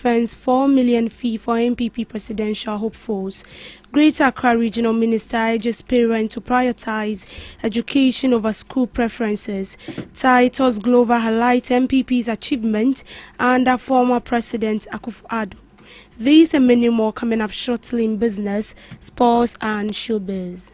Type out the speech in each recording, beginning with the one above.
Fence 4 million fee for MPP presidential hopefuls. Greater Accra Regional Minister urges parents to prioritize education over school preferences. Titus Glover highlights MPP's achievement under former President Akufo-Addo. These and many more coming up shortly in business, sports and showbiz.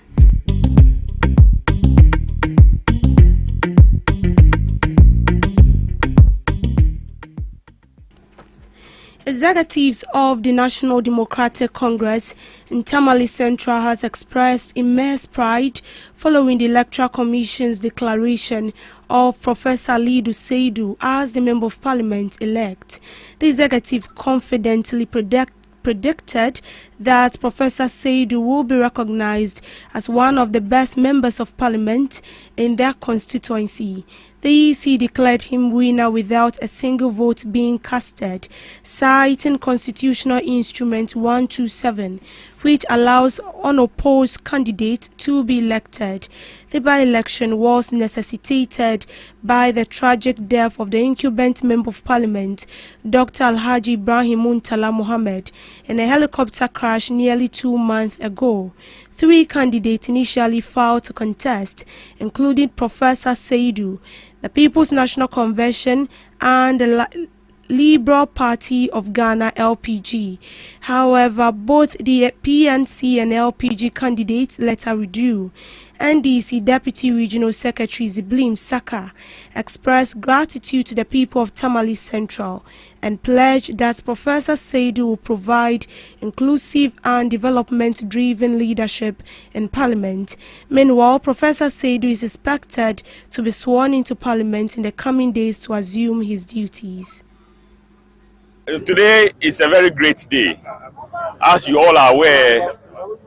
Executives of the National Democratic Congress in Tamale Central has expressed immense pride following the Electoral Commission's declaration of Professor Alidu Seidu as the Member of Parliament-elect. The executive confidently predicted that Professor Seidu will be recognized as one of the best members of parliament in their constituency. The EC declared him winner without a single vote being casted, citing Constitutional Instrument 127, which allows unopposed candidates to be elected. The by-election was necessitated by the tragic death of the incumbent Member of Parliament, Dr. Alhaji Ibrahim Muntala Mohammed, in a helicopter crash nearly 2 months ago. 3 candidates initially filed to contest, including Professor Seidu, the People's National Convention, and the Liberal Party of Ghana (LPG). However, both the PNC and LPG candidates later withdrew. NDC Deputy Regional Secretary Ziblim Saka expressed gratitude to the people of Tamale Central and pledged that Professor Seidu will provide inclusive and development-driven leadership in Parliament. Meanwhile, Professor Seidu is expected to be sworn into Parliament in the coming days to assume his duties. Today is a very great day. As you all are aware,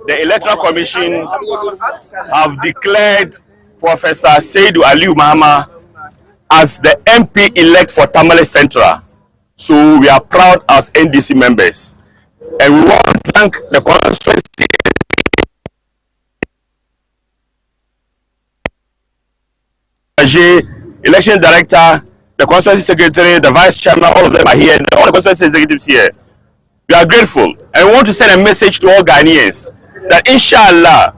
the Electoral Commission have declared Professor Seidu Aliu Mahama as the MP-elect for Tamale Central. So we are proud as NDC members. And we want to thank the constituency, election director, the constituency secretary, the vice chairman, all of them are here, all the constituency executives here. We are grateful and we want to send a message to all Ghanaians that inshallah,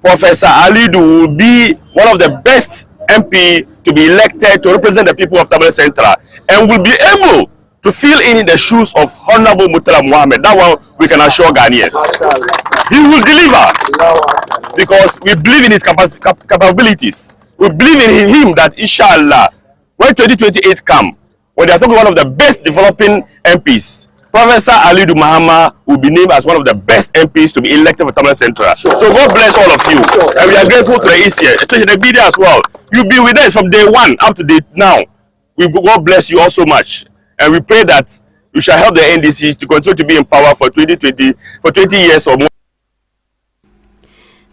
Professor Alidu will be one of the best MP to be elected to represent the people of Tamale Central and will be able to fill in the shoes of Honorable Murtala Mohammed. That one we can assure Ghanaians. He will deliver because we believe in his capabilities. We believe in him that inshallah, when 2028 come, when they are talking one of the best developing MPs, Professor Alidu Mahama will be named as one of the best MPs to be elected for Tamale Central. Sure. So God bless all of you. Sure. And we are grateful to the ECA, especially the media as well. You've been with us from day one up to date now. God bless you all so much. And we pray that you shall help the NDC to continue to be in power for 20 years or more.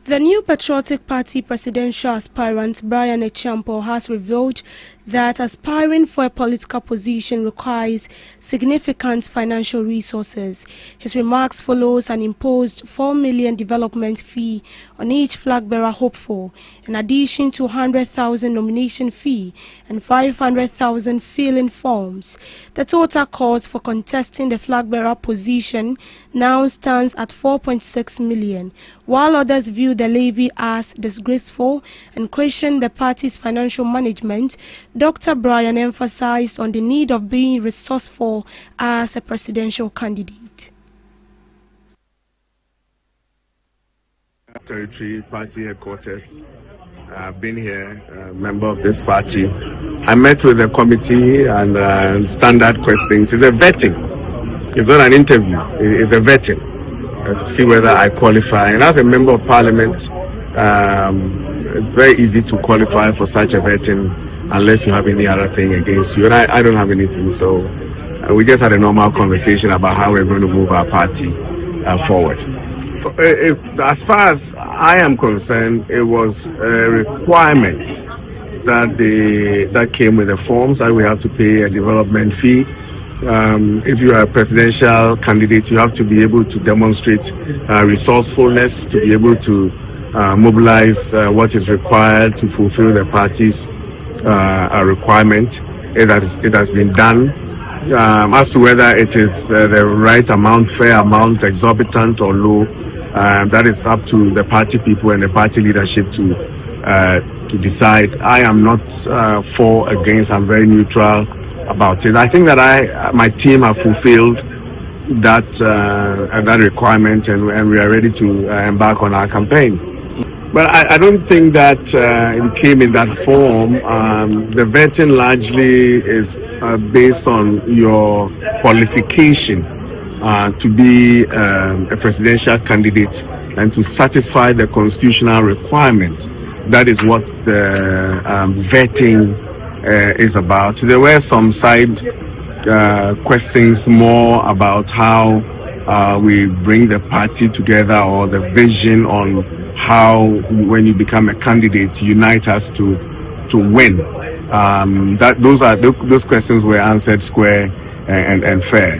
The new Patriotic Party presidential aspirant Brian Echampo has revealed that aspiring for a political position requires significant financial resources. His remarks follows an imposed 4 million development fee on each flag bearer hopeful, in addition to 100,000 nomination fee and 500,000 fill-in forms. The total cost for contesting the flag bearer position now stands at 4.6 million, while others view the levy as disgraceful and question the party's financial management. Dr. Brian emphasized on the need of being resourceful as a presidential candidate. Territory Party headquarters. I've been here, a member of this party. I met with the committee and standard questions. It's a vetting. It's not an interview. It's a vetting to see whether I qualify. And as a member of parliament, it's very easy to qualify for such a vetting unless you have any other thing against you. And I don't have anything. So we just had a normal conversation about how we're going to move our party forward. As far as I am concerned, it was a requirement that came with the forms that we have to pay a development fee. If you are a presidential candidate, you have to be able to demonstrate resourcefulness, to be able to mobilize what is required to fulfill the party's a requirement. It has been done. As to whether it is the right amount, fair amount, exorbitant or low, that is up to the party people and the party leadership to decide. I am not for, against. I'm very neutral about it. I think that my team have fulfilled that requirement, and we are ready to embark on our campaign. But I don't think that it came in that form. The vetting largely is based on your qualification to be a presidential candidate and to satisfy the constitutional requirement. That is what the vetting is about. There were some side questions more about how we bring the party together, or the vision on how, when you become a candidate, unite us to win. Those questions were answered square and fair.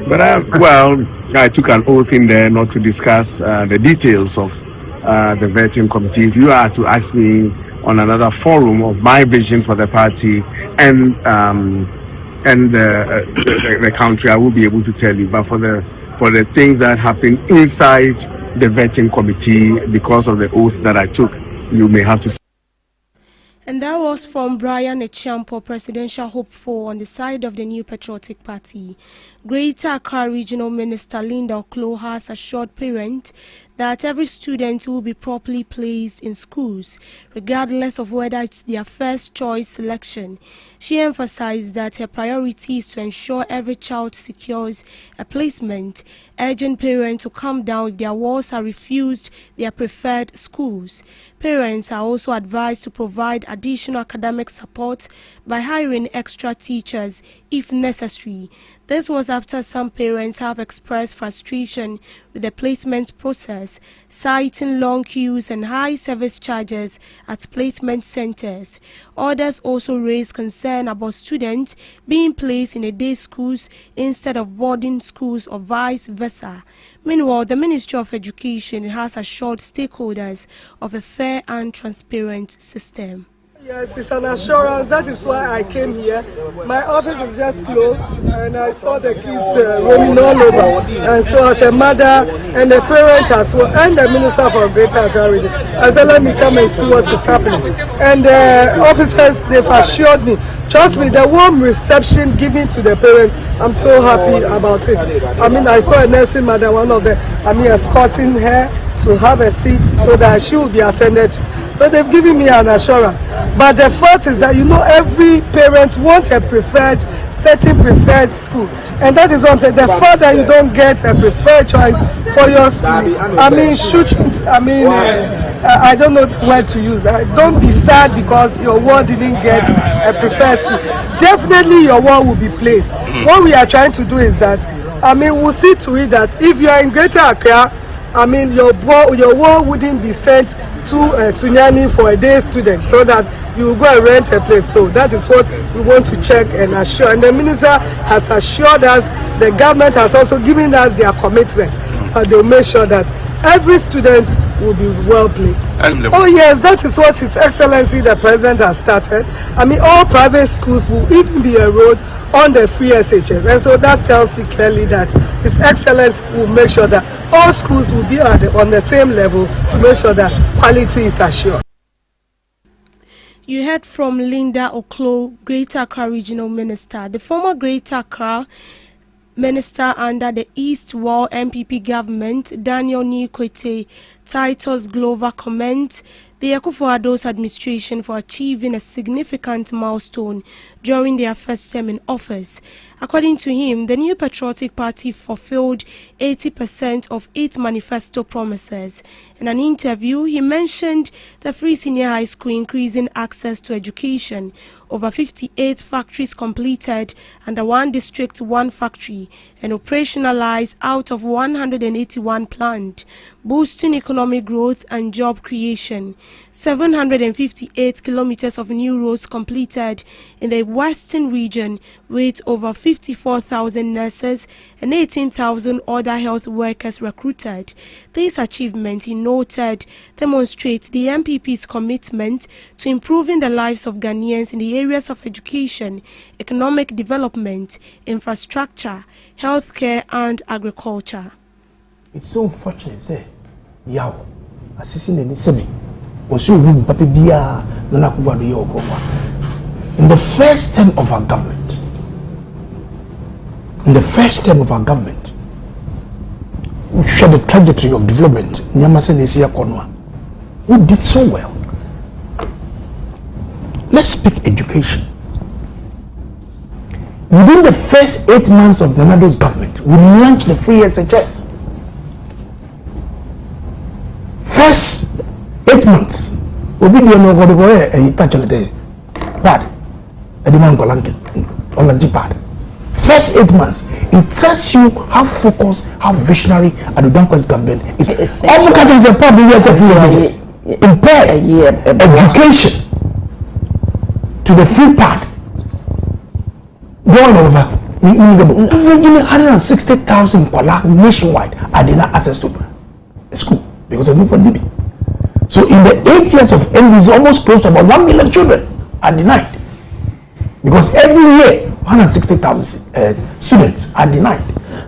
But I took an oath in there not to discuss the details of the vetting committee. If you are to ask me on another forum of my vision for the party and the country, I will be able to tell you. But for the things that happen inside the vetting committee, because of the oath that I took, you may have to. And that was from Brian Echampo, presidential hopeful on the side of the New Patriotic Party. Greater Accra Regional Minister Linda Oklo has assured parents that every student will be properly placed in schools, regardless of whether it's their first choice selection. She emphasized that her priority is to ensure every child secures a placement, urging parents to calm down if their wards are refused their preferred schools. Parents are also advised to provide additional academic support by hiring extra teachers if necessary. This was after some parents have expressed frustration with the placement process, citing long queues and high service charges at placement centers. Others also raised concern about students being placed in a day schools instead of boarding schools or vice versa. Meanwhile, the Ministry of Education has assured stakeholders of a fair and transparent system. Yes, it's an assurance. That is why I came here. My office is just closed, and I saw the kids roaming all over. And so, as a mother and a parent as well, and the Minister for Greater Accra Region, I said, let me come and see what is happening. And the officers, they've assured me, trust me, the warm reception given to the parents, I'm so happy about it. I mean, I saw a nursing mother, one of them, escorting her to have a seat so that she will be attended to. So they've given me an assurance. But the fact is that, every parent wants a certain preferred school. And that is what I'm saying. The fact that you don't get a preferred choice for your school, I don't know where to use. Don't be sad because your ward didn't get a preferred school. Definitely your ward will be placed. What we are trying to do is that, we'll see to it that if you are in Greater Accra, your ward wouldn't be sent to Sunyani for a day student so that you will go and rent a place. No, that is what we want to check and assure. And the minister has assured us, the government has also given us their commitment. They will make sure that every student will be well placed. Oh yes, that is what His Excellency the President has started. All private schools will even be enrolled on the free SHS, and so that tells you clearly that His Excellency will make sure that all schools will be on the same level to make sure that quality is assured. You heard from Linda Oklo, Greater Accra Regional Minister. The former Greater Accra Minister under the East Wall MPP government, Daniel Nikwete, Titus Glover comments the Akufo-Addo's administration for achieving a significant milestone during their first term in office. According to him, the New Patriotic Party fulfilled 80% of its manifesto promises. In an interview, he mentioned the free senior high school increasing access to education, over 58 factories completed under one district, one factory, and operationalized out of 181 planned. boosting economic growth and job creation. 758 kilometers of new roads completed in the western region, with over 54,000 nurses and 18,000 other health workers recruited. This achievement, he noted, demonstrates the MPP's commitment to improving the lives of Ghanaians in the areas of education, economic development, infrastructure, healthcare and agriculture. It's so unfortunate, say, yaw, assisting the semi, was so room, Papi Bia, Nanakuva de Yokova. In the first term of our government, we showed the trajectory of development, Nyamase Nesia Konwa. We did so well. Let's speak education. Within the first 8 months of Nanado's government, we launched the free SHS. First 8 months, we be the no go e touch on the pad. Ediman go lanki pad. First 8 months, it tells you how focused, how visionary Adudankwa's government is. All the countries are probably impair education to the free part. Going over, 160,000 nationwide are denied access to school because of for Libya. So in the 8 years of NDC, almost close to about 1 million children are denied because every year 160,000 students are denied.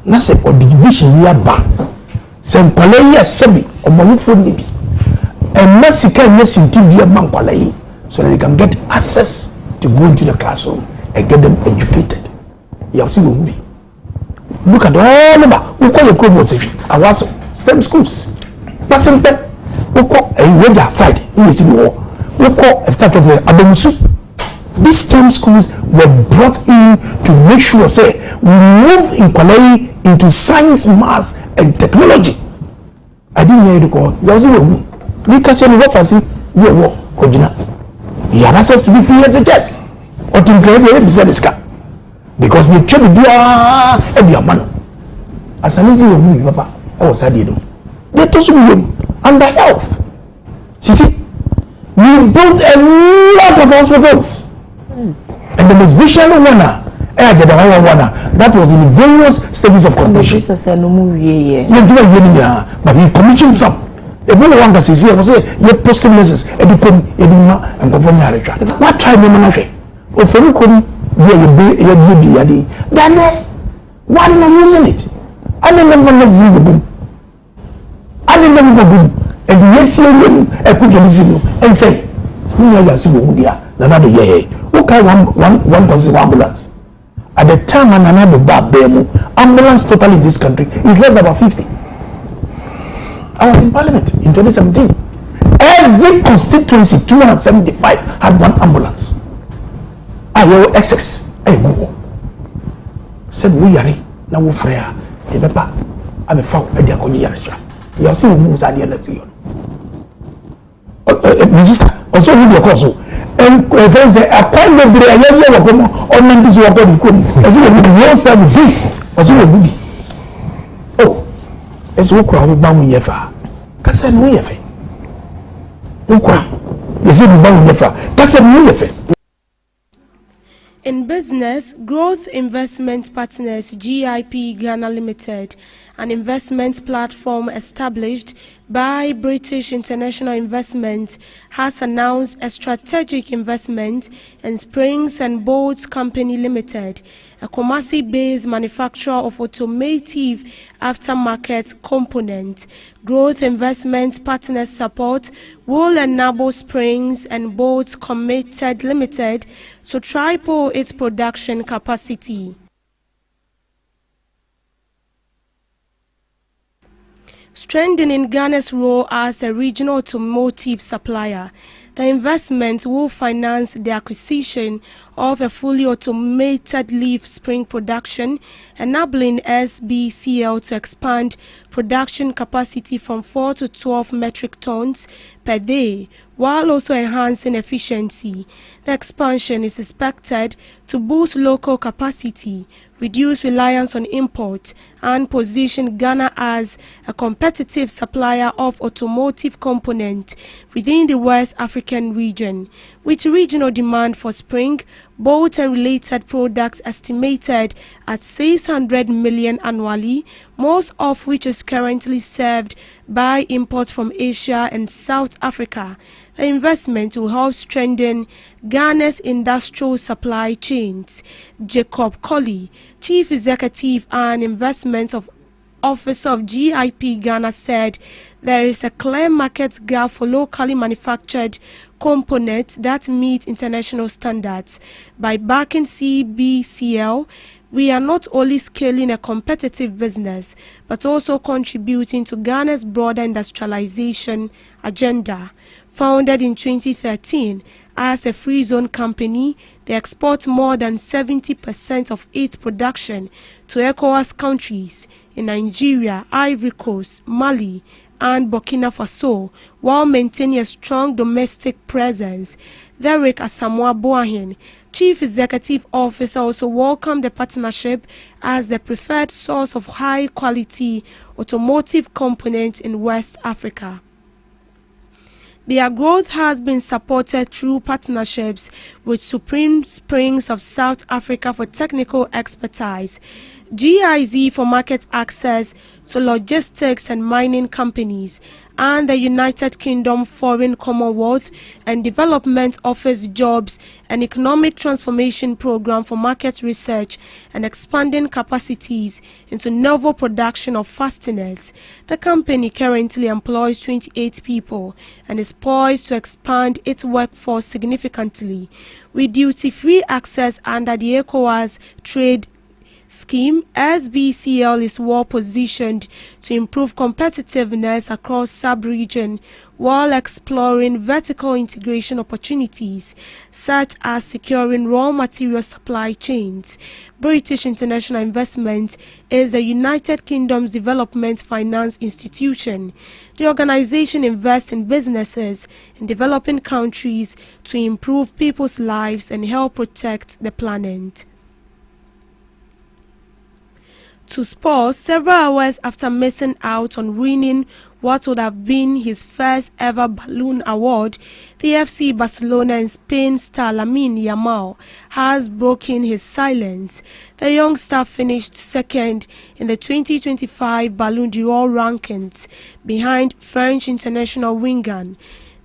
That's a division we are back. Some Palaya Sebi or Malufu Libya and Massacre Nessin Tibia Mankwalai so that they can get access to go into the classroom and get them educated. You have seen me. Look at all over. We call your code if I was STEM schools. But simple. We call a wedge outside in the city hall. We call a start of the Abemusu. These STEM schools were brought in to make sure, say, we move in Kwalai into science, maths, and technology. I didn't hear you call. You have seen me. We can say, what fancy, you are Kojina. He had access to the free SHS. Or to create beside this car. Because the children be a man. As an easy woman, Papa, I was sad, you know. They told me under health. See, we built a lot of hospitals. And the most visionary one, that was in various stages of condition. But he commissioned some. A boy one that is here was say, you posting nurses, educate, and governor. What tribe you or for you couldn't be a baby, then why are you using it? I didn't never leave the boom. I didn't never go and the yes, I could listen and say, who are you? Another year. Who can one consider ambulance? At the time, another ambulance total in this country is less than about 50. I was in Parliament in 2017. Every constituency, 275, had one ambulance. I will excess. I go. Said we are now we frere. The papa, I'm a foul. I didn't call you. You have seen moves at the end of the year. Minister, also with your course. And friends say, I quite know the idea of on this work on the as if it will serve do. As you will be. Oh, it's what crowd bound yefa. Cassette no yefe. No crowd. You see, bound yefa. Cassette no yefe. In business, Growth Investment Partners GIP Ghana Limited, an investment platform established by British International Investment, has announced a strategic investment in Springs and Bolts Company Limited, a Kumasi-based manufacturer of automotive aftermarket components. Growth Investment Partners support will enable Springs and Bolts Committed Limited to triple its production capacity. Strengthening Ghana's role as a regional automotive supplier, the investment will finance the acquisition of a fully automated leaf spring production, enabling SBCL to expand production capacity from 4 to 12 metric tons per day, while also enhancing efficiency. The expansion is expected to boost local capacity, reduce reliance on import, and position Ghana as a competitive supplier of automotive components within the West African region. With regional demand for spring, boat and related products estimated at 600 million annually, most of which is currently served by imports from Asia and South Africa. The investment will help strengthen Ghana's industrial supply chains. Jacob Colley, Chief Executive and Investment Officer of GIP Ghana, said there is a clear market gap for locally manufactured components that meet international standards. By backing CBCL, we are not only scaling a competitive business, but also contributing to Ghana's broader industrialization agenda. Founded in 2013 as a free zone company, they export more than 70% of its production to ECOWAS countries in Nigeria, Ivory Coast, Mali, and Burkina Faso, while maintaining a strong domestic presence. Derek Asamoah Boahen, Chief Executive Officer, also welcomed the partnership as the preferred source of high-quality automotive components in West Africa. Their growth has been supported through partnerships with Supreme Springs of South Africa for technical expertise, GIZ for market access to logistics and mining companies, and the United Kingdom Foreign Commonwealth and Development Office Jobs and Economic Transformation Program for market research and expanding capacities into novel production of fasteners. The company currently employs 28 people and is poised to expand its workforce significantly. With duty-free access under the ECOWAS trade scheme, SBCL is well positioned to improve competitiveness across sub-region while exploring vertical integration opportunities such as securing raw material supply chains. British International Investment is the United Kingdom's development finance institution. The organization invests in businesses in developing countries to improve people's lives and help protect the planet. To sports, several hours after missing out on winning what would have been his first ever balloon award, the FC Barcelona and Spain star Lamine Yamal has broken his silence. The young star finished second in the 2025 Ballon d'Or rankings, behind French international winger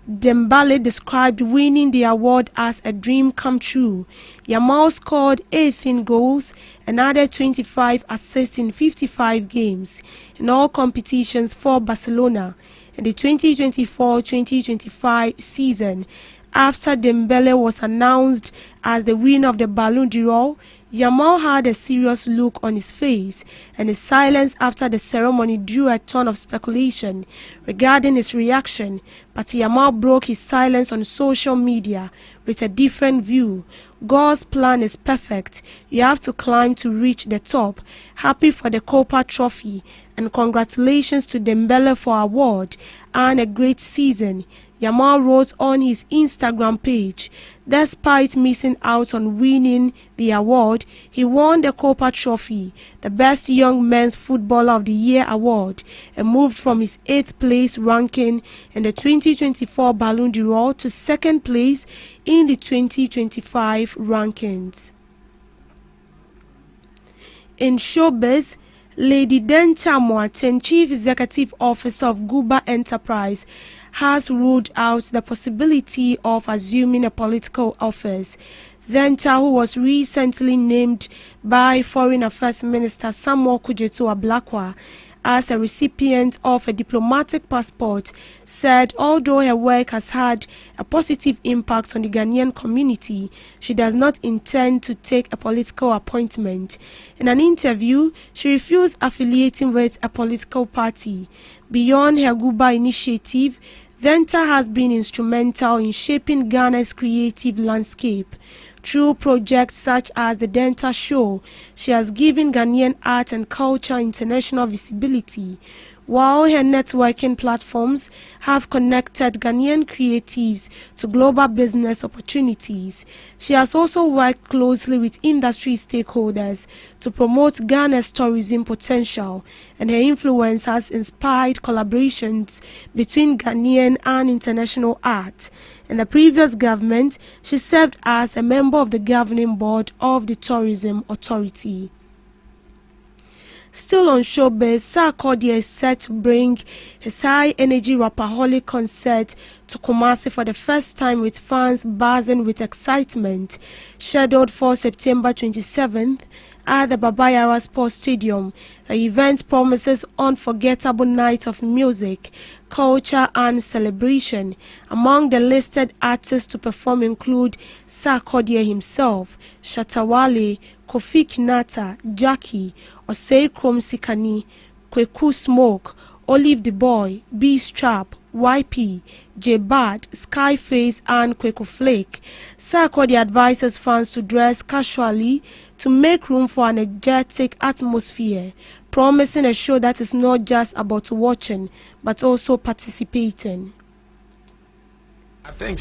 Dembele described winning the award as a dream come true. Yamal scored 18 goals and added 25 assists in 55 games in all competitions for Barcelona in the 2024-2025 season. After Dembele was announced as the winner of the Ballon d'Or, Yamal had a serious look on his face, and his silence after the ceremony drew a ton of speculation regarding his reaction. But Yamal broke his silence on social media with a different view. God's plan is perfect. You have to climb to reach the top. Happy for the Copa Trophy, and congratulations to Dembele for award and a great season, Yamal wrote on his Instagram page. Despite missing out on winning the award, he won the Copa Trophy, the Best Young Men's Footballer of the Year award, and moved from his 8th place ranking in the 2024 Ballon d'Or to 2nd place in the 2025 rankings. In showbiz, Lady Denta Moaten, Chief Executive Officer of Guba Enterprise, has ruled out the possibility of assuming a political office. Denta, who was recently named by Foreign Affairs Minister Samuel Kujetu Ablakwa as a recipient of a diplomatic passport, said although her work has had a positive impact on the Ghanaian community, she does not intend to take a political appointment. In an interview, she refused affiliating with a political party. Beyond her Guba initiative, Denta has been instrumental in shaping Ghana's creative landscape. Through projects such as the Denta Show, she has given Ghanaian art and culture international visibility. while her networking platforms have connected Ghanaian creatives to global business opportunities. She has also worked closely with industry stakeholders to promote Ghana's tourism potential, and her influence has inspired collaborations between Ghanaian and international art. In the previous government, she served as a member of the governing board of the Tourism Authority. Still on showbiz, Sarkodie is set to bring his high-energy rapaholic concert to Kumasi for the first time, with fans buzzing with excitement. Scheduled for September 27th at the Babayara Sports Stadium, the event promises unforgettable night of music, culture and celebration. Among the listed artists to perform include Sarkodie himself, Shatawale, Kofi Kinata, Jackie, Osei Krom Sikani, Kweku Smoke, Olive the Boy, B Strap, YP, J Bad, Skyface and Kweku Flake. Sarkodie advises fans to dress casually to make room for an energetic atmosphere, promising a show that is not just about watching but also participating. I think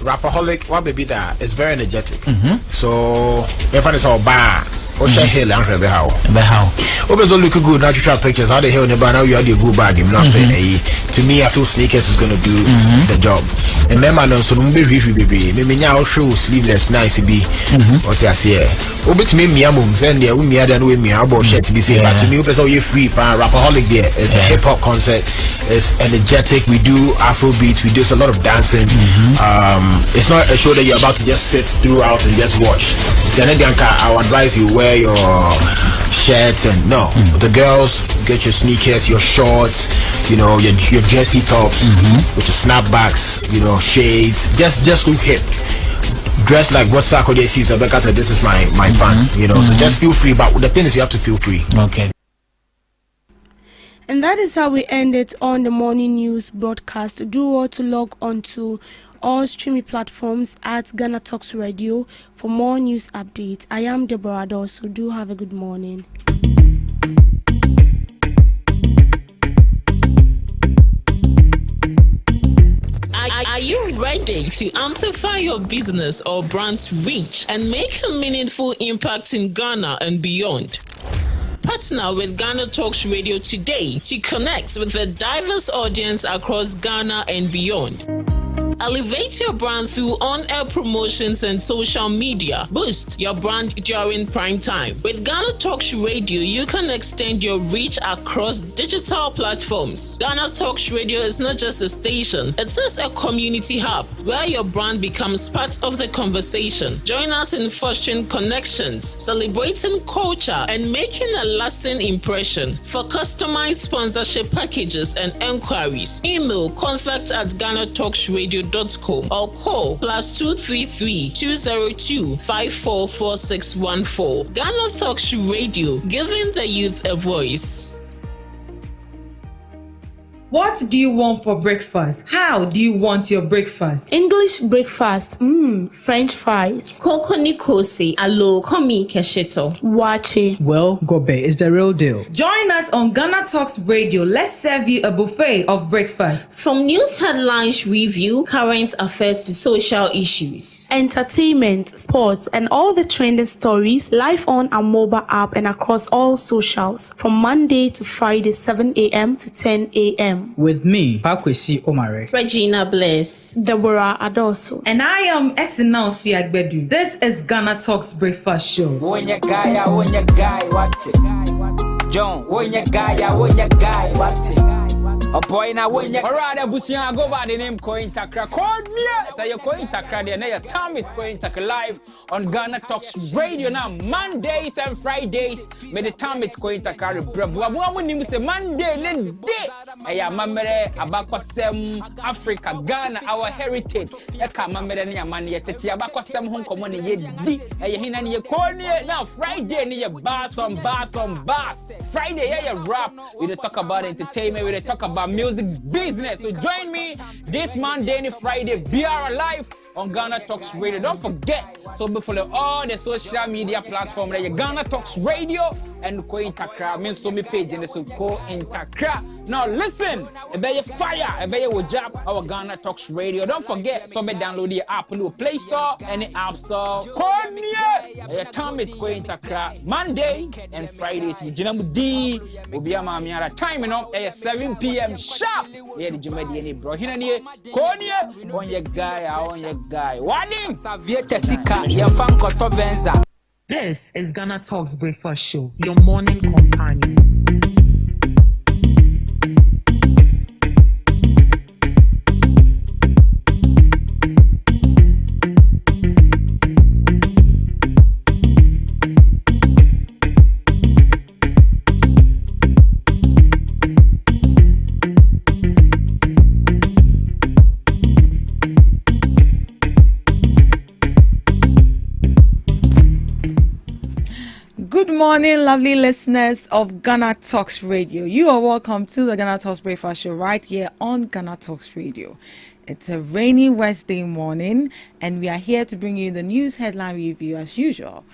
Rapaholic, what baby that is very energetic. So everyone is all bar. Osha Hill and Rebe how. Always look good natural pictures. How the hell never now you had a good bag him not to me I feel Sneakers is gonna do the job. And then man so no be baby. Me now show sleeveless nice be what I say. Obit me miamum send there we other no me about shirt to be say but to me person you free Rapaholic there is a hip hop concert. It's energetic. We do Afrobeat, we do a lot of dancing. It's not a show that you're about to just sit throughout and just watch. I would advise you wear your shirts and the girls get your sneakers, your shorts, you know, your jersey tops with your snapbacks, you know, shades. Just look hip. Dress like what Sarkodie sees. Rebecca said, "This is my fan," you know. So just feel free. But the thing is, you have to feel free. Okay. And that is how we end it on the morning news broadcast. Do all to log on to all streaming platforms at GhanaTalks Radio for more news updates. I am Deborah Ador, so do have a good morning. Are you ready to amplify your business or brand's reach and make a meaningful impact in Ghana and beyond? Partner with GhanaTalks Radio today to connect with a diverse audience across Ghana and beyond. Elevate your brand through on-air promotions and social media. Boost your brand during prime time. With GhanaTalks Radio, you can extend your reach across digital platforms. GhanaTalks Radio is not just a station, it's just a community hub where your brand becomes part of the conversation. Join us in fostering connections, celebrating culture, and making a lasting impression. For customized sponsorship packages and enquiries, email contact@GhanaTalksRadio.com or call +233 202 544614. GhanaTalks Radio, giving the youth a voice. What do you want for breakfast? How do you want your breakfast? English breakfast, French fries. Koko Nikosi, alo komi kesheto. Wache. Well, Gobe is the real deal. Join us on GhanaTalks Radio. Let's serve you a buffet of breakfast. From news headlines review, current affairs to social issues. Entertainment, sports, and all the trending stories live on our mobile app and across all socials from Monday to Friday, 7 a.m. to 10 a.m. With me, Pakwesi Omare, Regina Bless, Deborah Adoso, and I am Esinal Fiagbedu. This is GhanaTalks Breakfast Show. When your guy, what it? John, when your guy, what it? A boy now when you rather Busia go by the name Coin Takra. Call me, say you're Coin Takra, then your time it's Coin Takra live on GhanaTalks Radio now. Mondays and Fridays, by the time it's Coin Takra. Bravo, when you say Monday, then day. Aya mamere abakwasem Africa, Ghana, our heritage. Eka mamere ni amani yeteti abakwasem hon komo ni yedi. Aya hina ni yekonie now Friday ni ye bass on bass. Friday yeah rap. We talk about entertainment, we talk about music business. So join me this Monday and Friday. BR Live on Ghana Talks Radio. Don't forget, so we follow all the social media platforms like Ghana Talks Radio and Ko Intakra. Me so me page in the so Ko Intakra. Now listen, a be fire, a be job our Ghana Talks Radio. Don't forget, so me download the app on the Play Store and the App Store. Come here, time it's Ko Intakra Monday and Fridays. Jinamudi will be a mamiara time enough 7 p.m. sharp. Yeah, the Jumadi any bro. Here, Konya, on your guy, on your guy. Wadim Savieta Sika, your fan Kotovenza. This is Ghana Talks Breakfast Show, your morning companion. Good morning, lovely listeners of Ghana Talks Radio. You are welcome to the Ghana Talks Breakfast Show right here on Ghana Talks Radio. It's a rainy Wednesday morning, and we are here to bring you the news headline review as usual.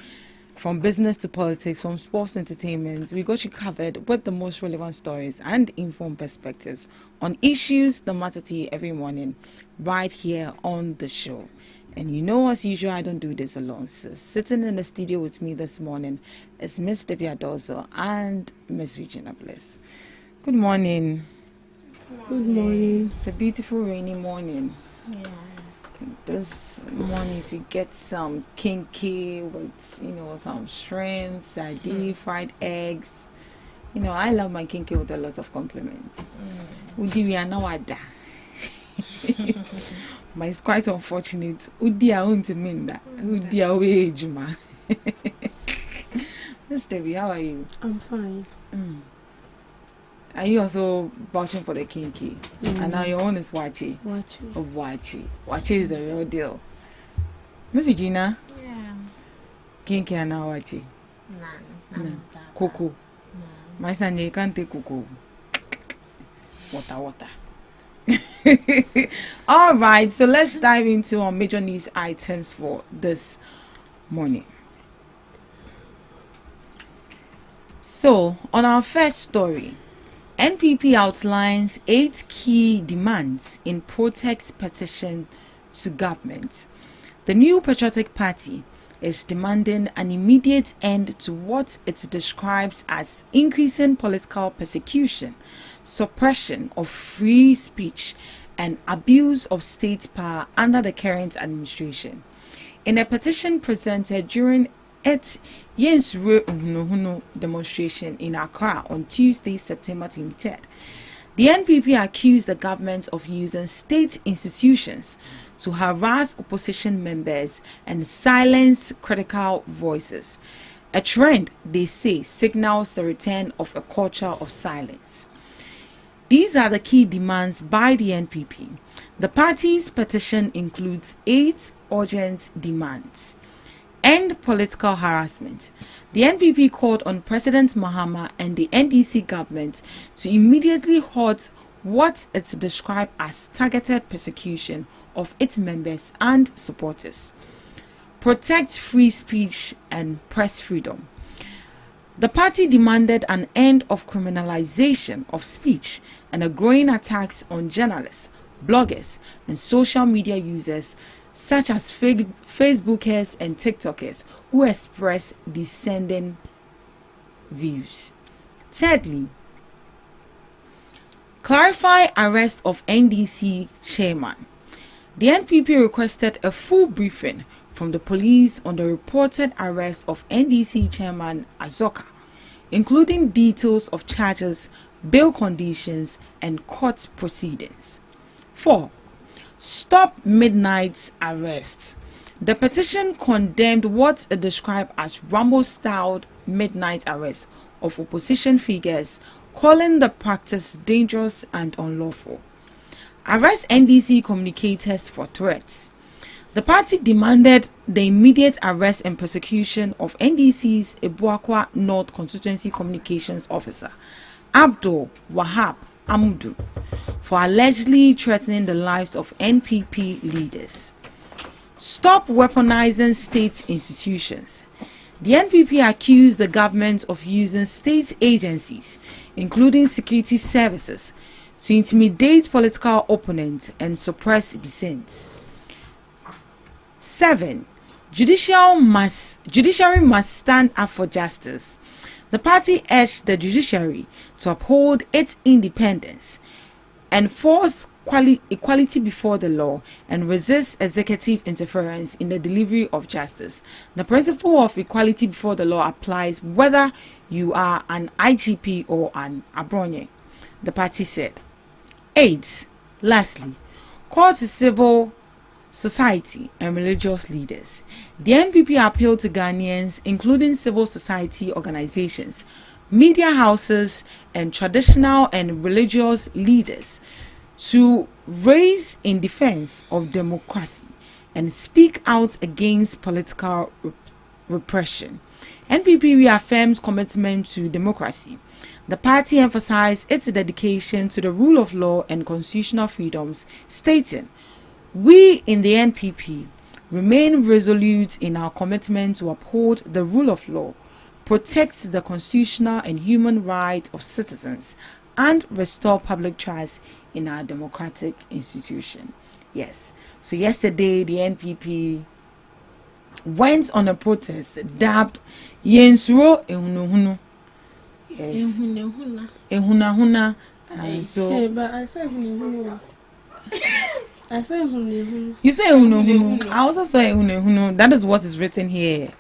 From business to politics, from sports entertainment, we got you covered with the most relevant stories and informed perspectives on issues that matter to you every morning right here on the show. And you know, as usual, I don't do this alone. So sitting in the studio with me this morning is Miss Debbie Adozo and Miss Regina Bliss. Good morning. Good morning. It's a beautiful rainy morning. Yeah. This morning, if you get some kinky with, some shrimp, sardine, fried eggs. I love my kinky with a lot of compliments. We are now at that. But it's quite unfortunate. Udia won't mean that. Udia wage, ma. Miss Debbie, how are you? I'm fine. Are you also vouching for the kinky? And now your own is Wachi. Wachi is the real deal. Miss Regina? Yeah. Kinky and now Wachi? None. Cocoa. My son, you can't take cocoa. Water. All right, so let's dive into our major news items for this morning. So, on our first story, NPP outlines 8 key demands in protest petition to government. The new Patriotic Party is demanding an immediate end to what it describes as increasing political persecution, suppression of free speech, and abuse of state power under the current administration. In a petition presented during its Yensuru demonstration in Accra on Tuesday, September 23rd, the NPP accused the government of using state institutions to harass opposition members and silence critical voices. A trend, they say, signals the return of a culture of silence. These are the key demands by the NPP. The party's petition includes 8 urgent demands. End political harassment. The NPP called on President Mahama and the NDC government to immediately halt what it described as targeted persecution of its members and supporters. Protect free speech and press freedom. The party demanded an end of criminalization of speech and a growing attacks on journalists, bloggers, and social media users such as Facebookers and TikTokers who express dissenting views. Thirdly, clarify arrest of NDC chairman. The NPP requested a full briefing from the police on the reported arrest of NDC chairman Azoka, including details of charges, bail conditions, and court proceedings. 4. Stop midnight arrests. The petition condemned what it described as Rambo-styled midnight arrests of opposition figures, calling the practice dangerous and unlawful. Arrest NDC communicators for threats. The party demanded the immediate arrest and prosecution of NDC's Ibuakwa North Constituency Communications Officer, Abdul Wahab Amudu, for allegedly threatening the lives of NPP leaders. Stop weaponizing state institutions. The NPP accused the government of using state agencies, including security services, to intimidate political opponents and suppress dissent. 7. Judiciary must stand up for justice. The party urged the judiciary to uphold its independence, enforce equality before the law, and resist executive interference in the delivery of justice. The principle of equality before the law applies whether you are an IGP or an Abronye, the party said. 8. Lastly, call to civil society and religious leaders. The NPP appealed to Ghanaians, including civil society organizations, media houses, and traditional and religious leaders, to raise in defense of democracy and speak out against political repression. NPP reaffirms commitment to democracy. The party emphasized its dedication to the rule of law and constitutional freedoms, stating, "We in the NPP remain resolute in our commitment to uphold the rule of law, protect the constitutional and human rights of citizens, and restore public trust in our democratic institution." Yes. So yesterday, the NPP went on a protest dubbed Yensuro Ehunuhunu. Yes. Ehunahuna. So. But I said Ehunahunu. I said Ehunahunu. You say Ehunahunu. I also say Ehunahunu. That is what is written here.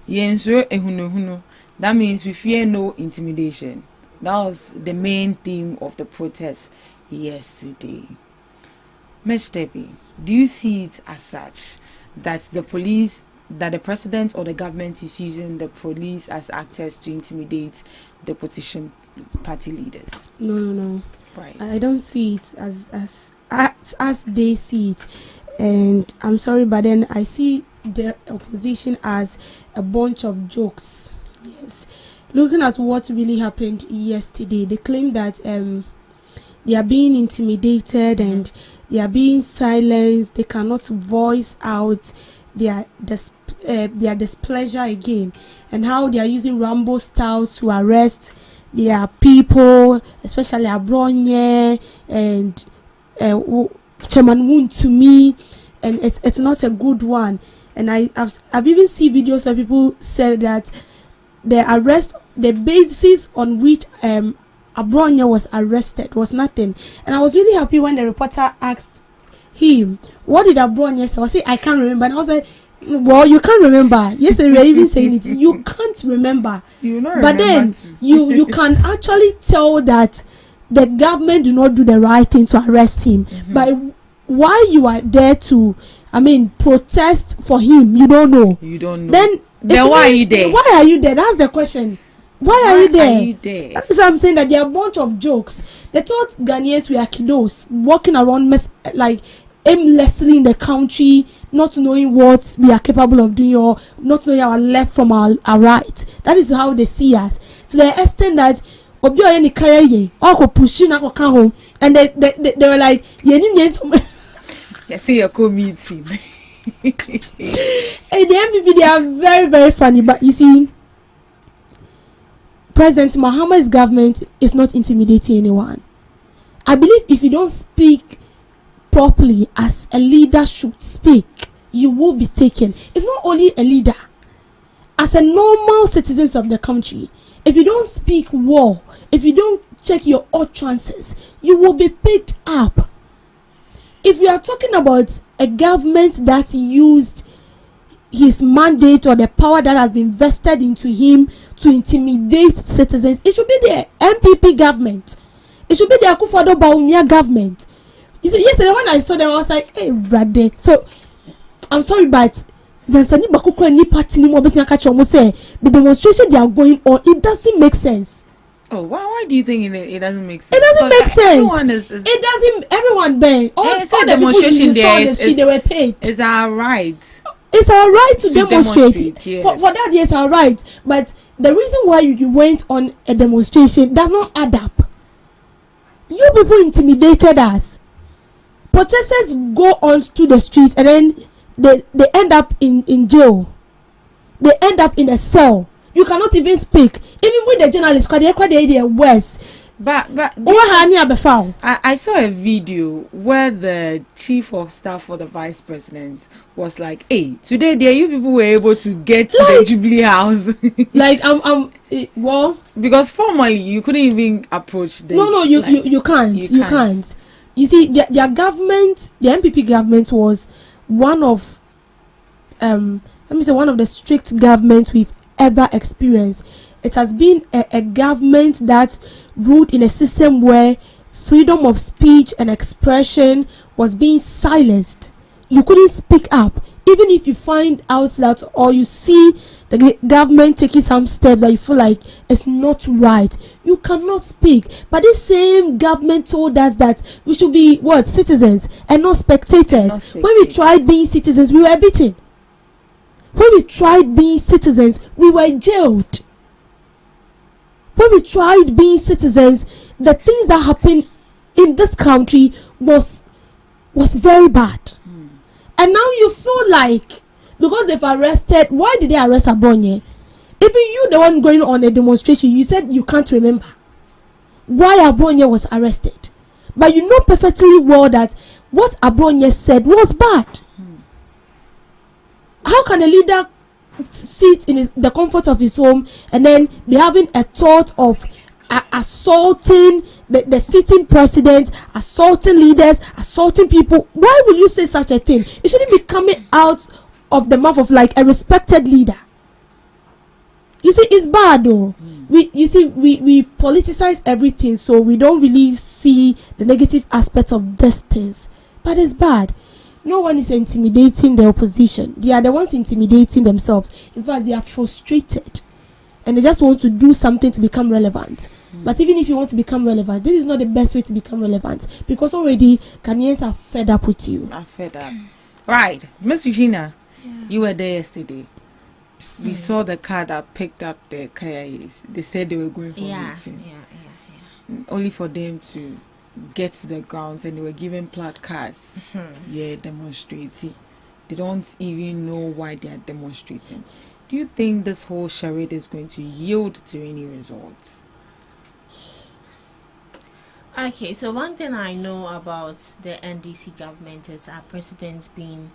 Yensuro Ehunahunu. That means we fear no intimidation. That was the main theme of the protest yesterday. Mesh Debbie, do you see it as such that the police, that the president or the government is using the police as actors to intimidate the opposition party leaders? No. Right. I don't see it as they see it, and I'm sorry, but then I see the opposition as a bunch of jokes. Yes. Looking at what really happened yesterday, they claim that they are being intimidated and they are being silenced. They cannot voice out their displeasure again, and how they are using Rambo style to arrest their people, especially Abronye and Chairman Woon to me, and it's not a good one. And I've even seen videos where people said that the basis on which Abronye was arrested was nothing. And I was really happy when the reporter asked him, "What did Abronye say?" I said, "I can't remember." And I was like, "Well, you can't remember." Yesterday we were even saying it. You can't remember. But then you can actually tell that the government do not do the right thing to arrest him. But why you are there to, protest for him, you don't know. Then why are you there? Why are you there? That's the question. Why are you there? So I'm saying that they are a bunch of jokes. They thought Ghanaians were kiddos walking around aimlessly in the country, not knowing what we are capable of doing or not knowing our left from our right. That is how they see us. To the extent that pushing home, and they were like, you see a committee. And the MPP, they are very, very funny. But you see, President Muhammad's government is not intimidating anyone. I believe if you don't speak properly as a leader should speak, you will be taken. It's not only a leader. As a normal citizens of the country, if you don't speak well, if you don't check your utterances, you will be picked up. If you are talking about a government that used his mandate or the power that has been vested into him to intimidate citizens, it should be the MPP government. It should be the Akufo-Addo Bawumia government. You see, yesterday when I saw them, I was like, "Hey, brother." So I'm sorry, but the demonstration they are going on, it doesn't make sense. Oh, why do you think it doesn't make sense? It doesn't make sense. It doesn't. Everyone bang. All the demonstration people they were paid. It's our right. It's our right to demonstrate. Yes. For that, yes, our right. But the reason why you went on a demonstration does not add up. You people intimidated us. Protesters go on to the streets, and then they end up in jail. They end up in a cell. You cannot even speak. Even with the journalists, they're worse. But I saw a video where the chief of staff for the vice president was like, "Hey, today there you people were able to get to the Jubilee House." Like well, because formally you couldn't even approach them. No, you can't. You can't. You see, their government, the MPP government, was one of one of the strict governments we've ever experienced. It has been a government that ruled in a system where freedom of speech and expression was being silenced. You couldn't speak up. Even if you find out that, or you see the government taking some steps that you feel like it's not right, you cannot speak. But this same government told us that we should be citizens and not spectators. When we tried being citizens, we were beaten. When we tried being citizens, we were jailed. When we tried being citizens, the things that happened in this country was very bad. And now you feel like, because they've arrested, why did they arrest Abonye? Even you, the one going on a demonstration, you said you can't remember why Abonye was arrested. But you know perfectly well that what Abonye said was bad. How can a leader sit in the comfort of his home and then be having a thought of assaulting the sitting president, assaulting leaders, assaulting people? Why will you say such a thing? It shouldn't be coming out of the mouth of like a respected leader. You see, it's bad though. We've politicized everything, so we don't really see the negative aspects of these things. But it's bad. No one is intimidating the opposition. They are the ones intimidating themselves. In fact, they are frustrated. And they just want to do something to become relevant. But even if you want to become relevant, this is not the best way to become relevant. Because already, Ghanaians are fed up with you. Are fed up. Right. Miss Regina, you were there yesterday. We saw the car that picked up the Kayais. They said they were going for a meeting. Only for them to get to the grounds, and they were given placards. Demonstrating. They don't even know why they are demonstrating. Do you think this whole charade is going to yield to any results? Okay, so one thing I know about the NDC government is our president being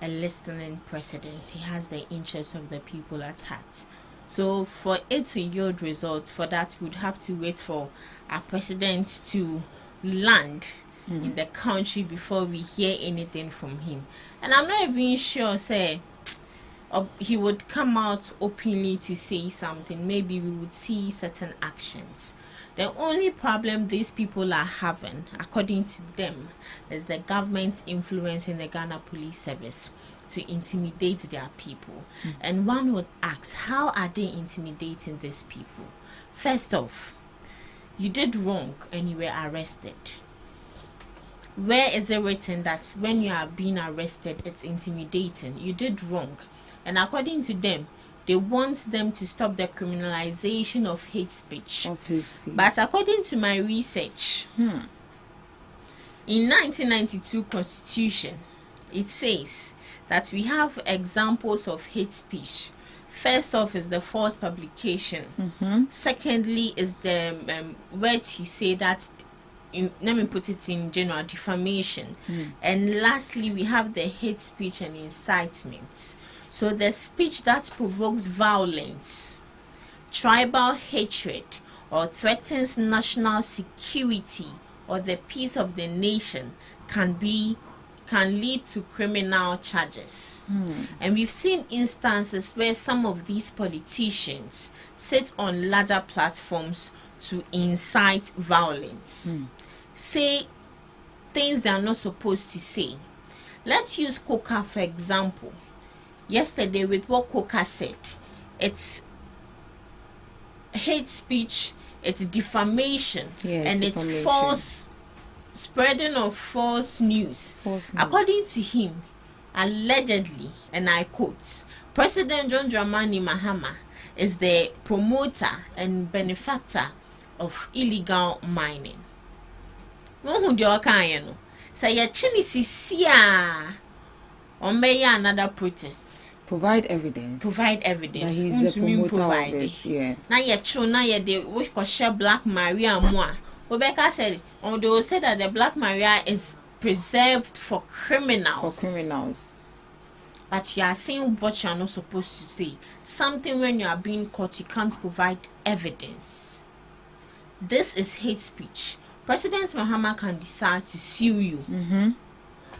a listening president. He has the interests of the people at heart. So for it to yield results, for that we'd have to wait for our president to land in the country before we hear anything from him. And I'm not even sure he would come out openly to say something. Maybe we would see certain actions. The only problem these people are having, according to them, is the government's influence in the Ghana Police Service to intimidate their people. And one would ask, how are they intimidating these people? First off, you did wrong and you were arrested. Where is it written that when you are being arrested, it's intimidating? You did wrong. And according to them, they want them to stop the criminalization of hate speech. But according to my research, in 1992 Constitution, it says that we have examples of hate speech. First off is the false publication. Secondly is the word you say that, let me put it in general, defamation. And lastly, we have the hate speech and incitement. So the speech that provokes violence, tribal hatred, or threatens national security or the peace of the nation can lead to criminal charges. And we've seen instances where some of these politicians sit on larger platforms to incite violence, say things they are not supposed to say. Let's use Coca for example. Yesterday, with what Coca said, it's hate speech, it's defamation, and it's false spreading of false news. According to him, allegedly, and I quote, President John Dramani Mahama is the promoter and benefactor of illegal mining. No, who do you say? Say, another protest. Provide evidence. Provide evidence. That he's the promoter of it. Yeah. Now you're true. Now you're the which share Black Maria more. Rebecca said, they will say that the Black Maria is preserved for criminals. For criminals. But you are saying what you are not supposed to say. Something when you are being caught, you can't provide evidence. This is hate speech. President Mahama can decide to sue you.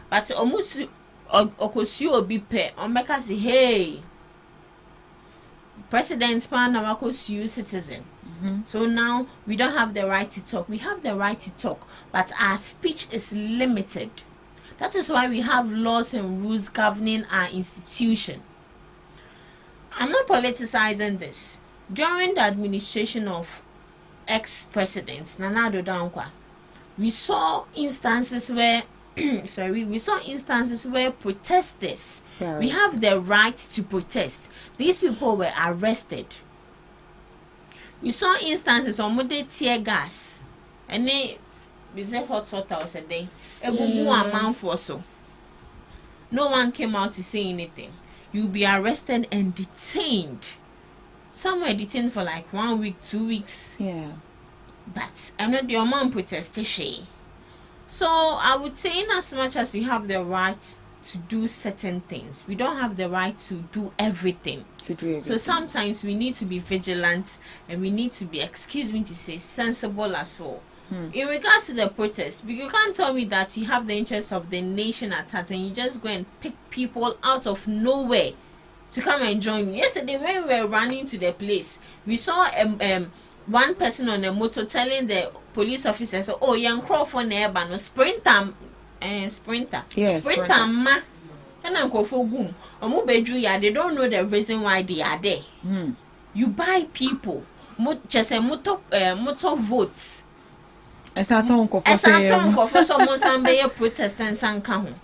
But almost sue obi pe Omeka say, hey, President Mahama sue citizen. So now we don't have the right to talk. We have the right to talk, but our speech is limited. That is why we have laws and rules governing our institution. I'm not politicizing this. During the administration of ex-president Nana Addo Dankwa, we saw instances where protesters, we have the right to protest. These people were arrested. We saw instances on Monday tear gas and they say hot water a day. No one came out to say anything. You'll be arrested and detained. Some were detained for like 1 week, 2 weeks. Yeah. But I'm not the man protestation. So I would say, in as much as we have the right to do certain things, we don't have the right to do everything. So sometimes we need to be vigilant and we need to be, excuse me to say, sensible as well. In regards to the protest, you can't tell me that you have the interests of the nation at heart and you just go and pick people out of nowhere to come and join you. Yesterday when we were running to the place, we saw one person on a motor telling the police officers, oh, young Crawford neighbor, no sprinter. Yes, sprinter ma. And Uncle Fogum, they don't know the reason why they are there. You buy people, just a motor votes. As I talk for someone some protestants and come.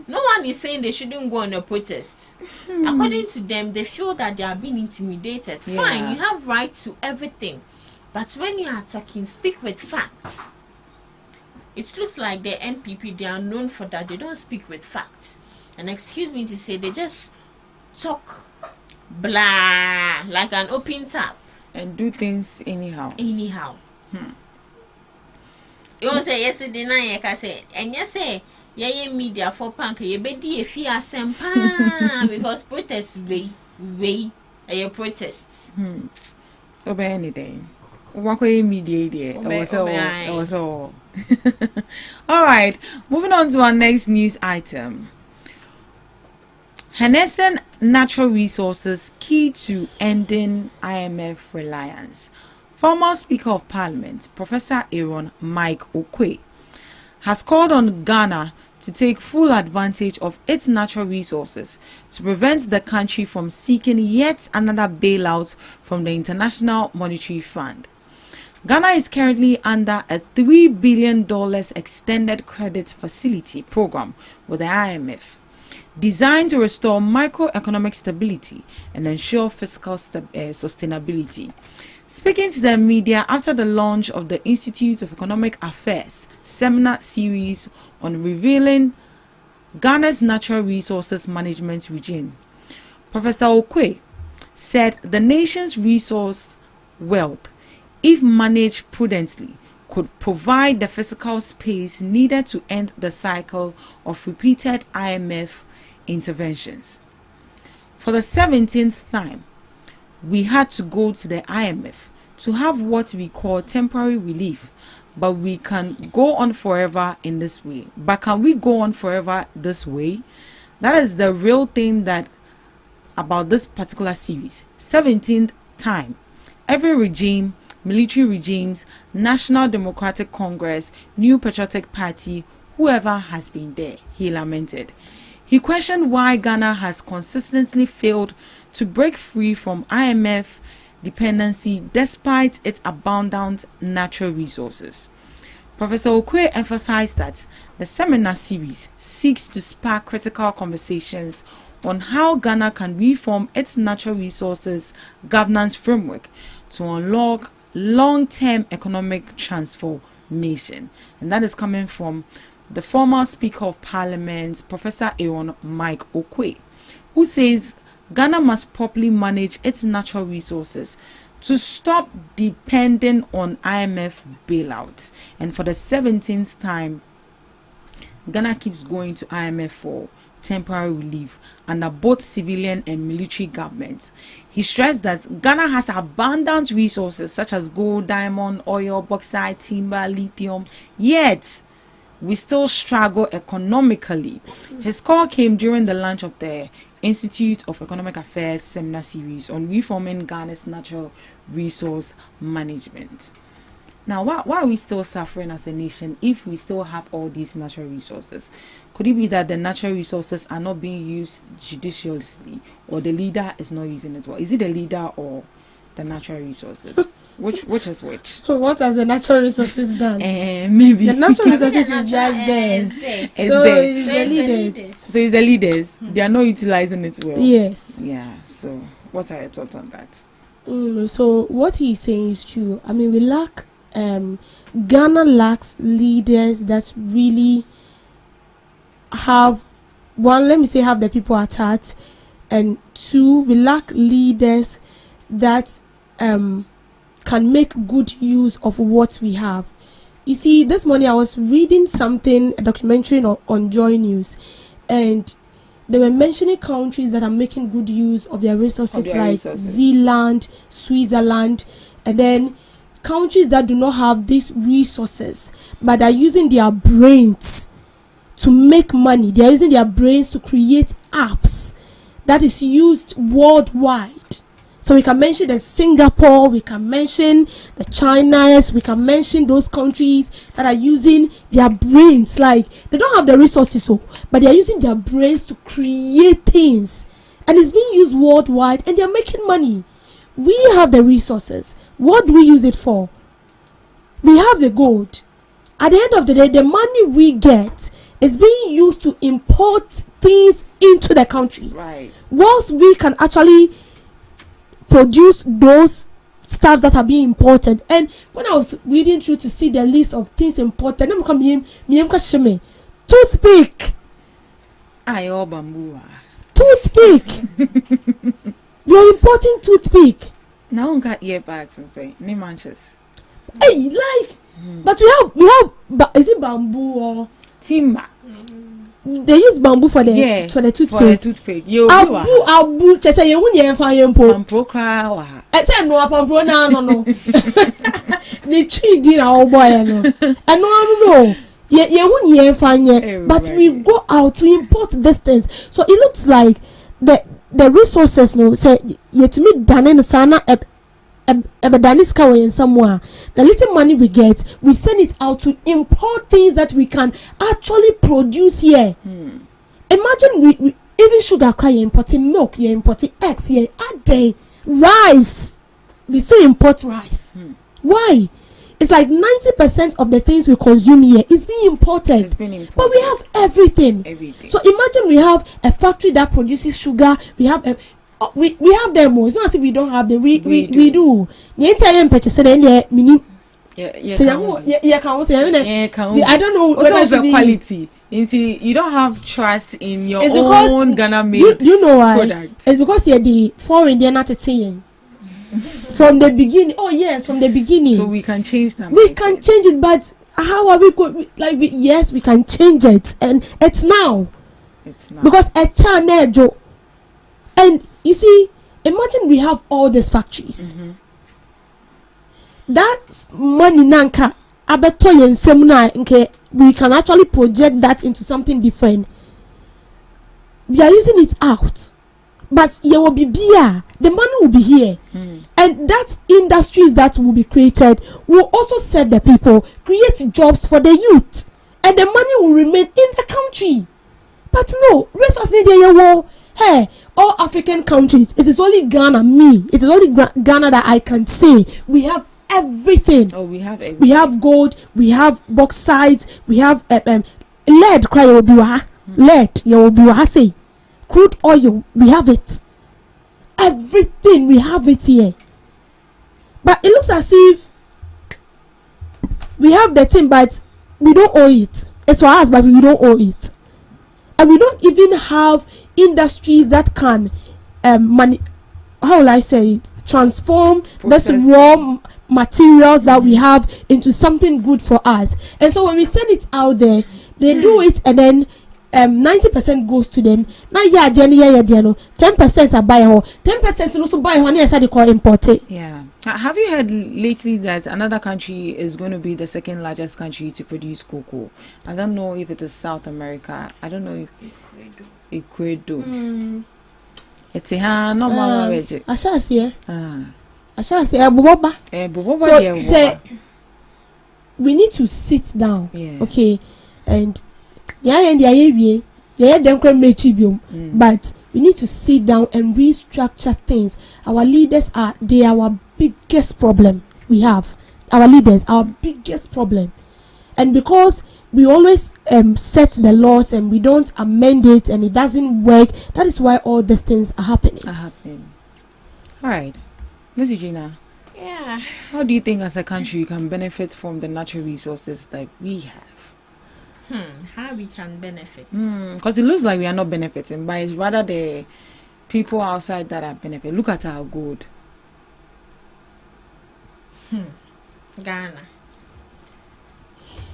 No one is saying they shouldn't go on a protest. According to them, they feel that they are being intimidated. Fine, you have right to everything. But when you are talking, speak with facts. It looks like the NPP, they are known for that. They don't speak with facts. And excuse me to say, they just talk blah, like an open tap. And do things anyhow. You want to say yesterday night, I said, and yes, say, media for punk, you be if you are sempa because protests way a protests. Obey anything. What media all right, moving on to our next news item. Harnessing natural resources key to ending IMF reliance. Former Speaker of Parliament, Professor Aaron Mike Okwe, has called on Ghana to take full advantage of its natural resources to prevent the country from seeking yet another bailout from the International Monetary Fund. Ghana is currently under a $3 billion extended credit facility program with the IMF, designed to restore microeconomic stability and ensure fiscal sustainability. Speaking to the media after the launch of the Institute of Economic Affairs seminar series on revealing Ghana's natural resources management regime, Professor Okwe said the nation's resource wealth, if managed prudently, could provide the physical space needed to end the cycle of repeated IMF interventions. For the 17th time, we had to go to the IMF to have what we call temporary relief, but we can go on forever in this way. But can we go on forever this way? That is the real thing that about this particular series. 17th time, every regime, military regimes, National Democratic Congress, New Patriotic Party, whoever has been there, he lamented. He questioned why Ghana has consistently failed to break free from IMF dependency despite its abundant natural resources. Professor Okwe emphasized that the seminar series seeks to spark critical conversations on how Ghana can reform its natural resources governance framework to unlock long-term economic transformation. And that is coming from the former Speaker of Parliament, Professor Aaron Mike Okwe, who says Ghana must properly manage its natural resources to stop depending on IMF bailouts. And for the 17th time, Ghana keeps going to IMF for temporary relief under both civilian and military governments. He stressed that Ghana has abundant resources such as gold, diamond, oil, bauxite, timber, lithium, yet we still struggle economically. His call came during the launch of the Institute of Economic Affairs seminar series on reforming Ghana's natural resource management. Now, why are we still suffering as a nation if we still have all these natural resources? Could it be that the natural resources are not being used judiciously, or the leader is not using it well? Is it the leader or the natural resources? Which is which? What has the natural resources done? Maybe the natural resources is just there. So it's the leaders. So it's the leaders. They are not utilizing it well. Yes. Yeah. So what are your thoughts on that? So what he's saying is true. I mean, we lack. Ghana lacks leaders that really have have the people at heart, and two, we lack leaders that can make good use of what we have. You see, this morning I was reading a documentary on Joy News, and they were mentioning countries that are making good use of their resources, Zealand, Switzerland, and then countries that do not have these resources but are using their brains to make money. They are using their brains to create apps that is used worldwide. So we can mention the Singapore, we can mention the Chinas, we can mention those countries that are using their brains. Like, they don't have the resources, but they are using their brains to create things, and it's being used worldwide, and they are making money. We have the resources. What do we use it for? We have the gold. At the end of the day, the money we get is being used to import things into the country. Right. Whilst we can actually produce those stuffs that are being imported. And when I was reading through to see the list of things imported, toothpick. Ayo bamboo. Toothpick. You're importing toothpick. Now I got earbags and say, name manches. Hey, but we have, is it bamboo or timber? They use bamboo for the toothpick. For the toothpick. Abu, just say you wouldn't find your pampro cry. I said no, pampro no. The tree did our boy, and no. You wouldn't find it, but we go out to import this things. So it looks like the resources no say yet me dane sana ebedaniska way in somewhere. The little money we get, we send it out to import things that we can actually produce here. Imagine we even sugar cry, you're importing milk, you're importing eggs, you're adding rice. We still import rice. Why? It's like 90% of the things we consume here is being imported. But we have everything. So imagine we have a factory that produces sugar. We have we have them. It's not as if we don't have them. We do. I don't know what's the quality. You don't have trust in your own Ghana made. You know why? Product. It's because you're the foreign. They're not a from the beginning. Oh yes, from the beginning. So we can change them. We can change it, but how are we going? Yes, we can change it, and it's now. Because a channel, and you see, imagine we have all these factories. That money nanka abeto yen semuna nke we can actually project that into something different. We are using it out. But there will be beer. The money will be here. And that industries that will be created will also serve the people, create jobs for the youth. And the money will remain in the country. But no, resources hey, all African countries, it is only Ghana, it is only Ghana that I can say we have everything. Oh, we have everything. We have gold, we have bauxite, we have lead, cry will be lead, you will be say. Crude oil, we have it. Everything, we have it here. But it looks as if we have the thing, but we don't own it. It's for us, but we don't own it. And we don't even have industries that can how will I say it, transform this raw materials that we have into something good for us. And so when we send it out there, they do it, and then 90% goes to them. Now 10% are buying, 10% also buy one, yes, they call import it. Yeah. Have you heard lately that another country is going to be the second largest country to produce cocoa? I don't know if it is South America. I don't know if Ecuador. It's a normal region. I shall say. So we need to sit down, okay, and but we need to sit down and restructure things. Our leaders are our biggest problem. We have our leaders, our biggest problem, and because we always set the laws and we don't amend it and it doesn't work, that is why all these things are happening. All right, Miss Eugenia. Yeah. How do you think as a country you can benefit from the natural resources that we have? How we can benefit? Because it looks like we are not benefiting, but it's rather the people outside that are benefiting. Look at our gold. Ghana.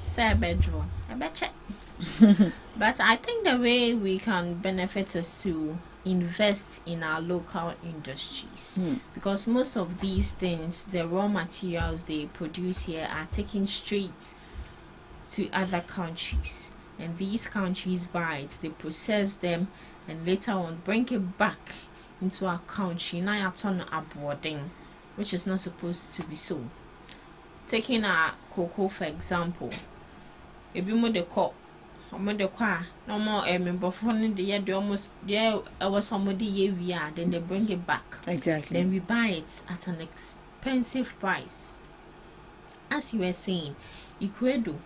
Say a bedroom. I bet check. But I think the way we can benefit is to invest in our local industries, because most of these things, the raw materials they produce here, are taken straight to other countries, and these countries buy it, they process them, and later on bring it back into our country. Now you're turning aboarding, which is not supposed to be so. Taking our cocoa for example, if you move the cup, no more member phone the year they almost there was somebody year then they bring it back. Exactly. Then we buy it at an expensive price. As you were saying, Ecuador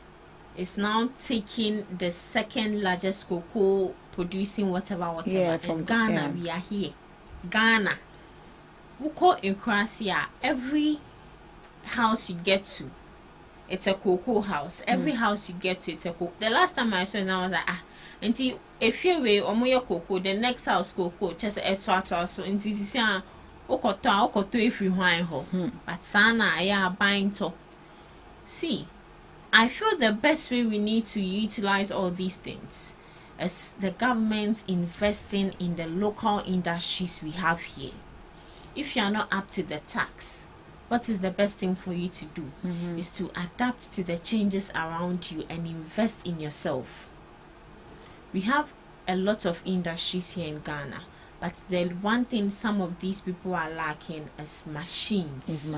is now taking the second largest cocoa producing whatever. From Ghana, we are here. Ghana, we call in Croatia, every house you get to, it's a cocoa house. Every house you get to, it's a cocoa. The last time I saw it, I was like, until if you way omoya cocoa, the next house cocoa, just a twat so until you see okoto if you want ho. But sana I buying to. See, I feel the best way we need to utilize all these things is the government investing in the local industries we have here. If you are not up to the tax, what is the best thing for you to do is to adapt to the changes around you and invest in yourself. We have a lot of industries here in Ghana, but the one thing some of these people are lacking is machines.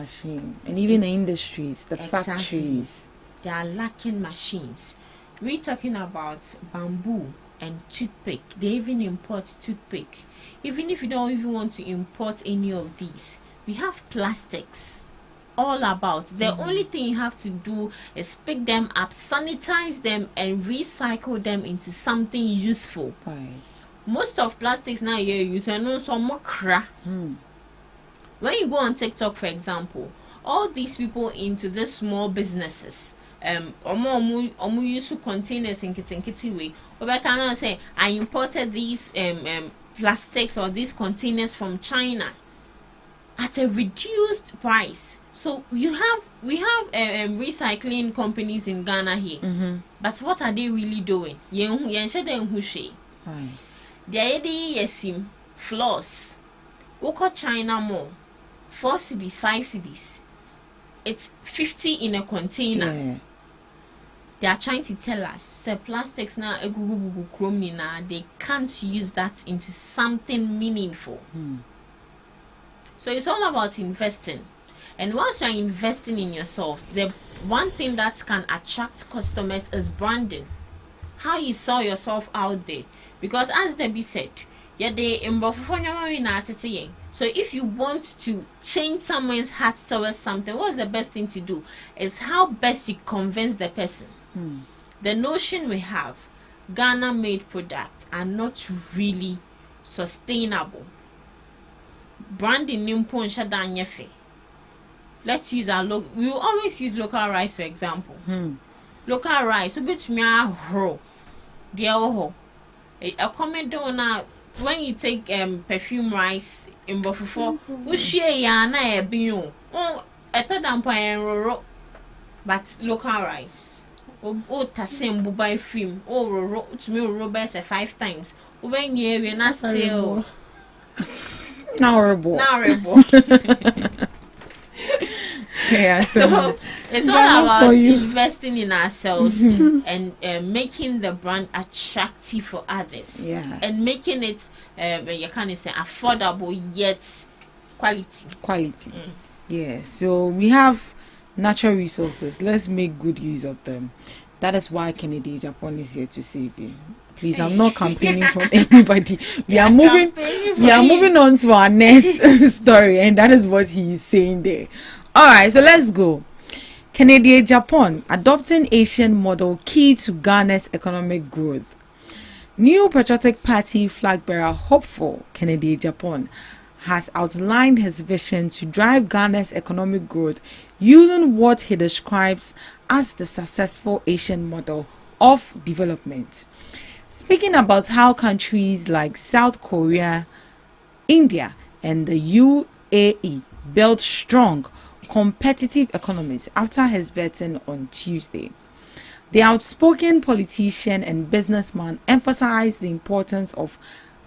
And even the industries, the factories. They are lacking machines. We're talking about bamboo and toothpick. They even import toothpick. Even if you don't even want to import any of these, we have plastics all about. The only thing you have to do is pick them up, sanitize them, and recycle them into something useful. Most of plastics now you use and also more cra. When you go on TikTok, for example, all these people into the small businesses, omu use containers in kitty way. But I cannot say I imported these plastics or these containers from China at a reduced price. So we have recycling companies in Ghana here, but what are they really doing? They're floors. Woko China more 4 cedis, 5 cedis. It's 50 in a container. They are trying to tell us, say plastics now, they can't use that into something meaningful. So it's all about investing. And once you're investing in yourselves, the one thing that can attract customers is branding. How you sell yourself out there. Because as Debbie said, so if you want to change someone's heart towards something, what's the best thing to do? Is how best you convince the person. The notion we have, Ghana made products are not really sustainable. Branding nimpo nshadanyefe. Let's use our we will always use local rice, for example. local rice bit me ahro dear ho a comment on when you take perfume rice in bofufo we share ya na e biun oh eto dampo en roro but local rice o tasem bubai film o roro to me roro by 5 times when you we na still now yeah, so it's all about investing in ourselves and making the brand attractive for others, and making it you can say affordable yet quality. Yeah, so we have natural resources. Let's make good use of them. That is why Kennedy Japan is here to save you. Please, I'm not campaigning for anybody. We are moving on to our next story, and that is what he is saying there. All right, so let's go. Kennedy Japan adopting Asian model key to Ghana's economic growth. New Patriotic Party flag bearer hopeful Kennedy Japan has outlined his vision to drive Ghana's economic growth using what he describes as the successful Asian model of development. Speaking about how countries like South Korea, India, and the UAE built strong, competitive economies after his vetting on Tuesday. The outspoken politician and businessman emphasized the importance of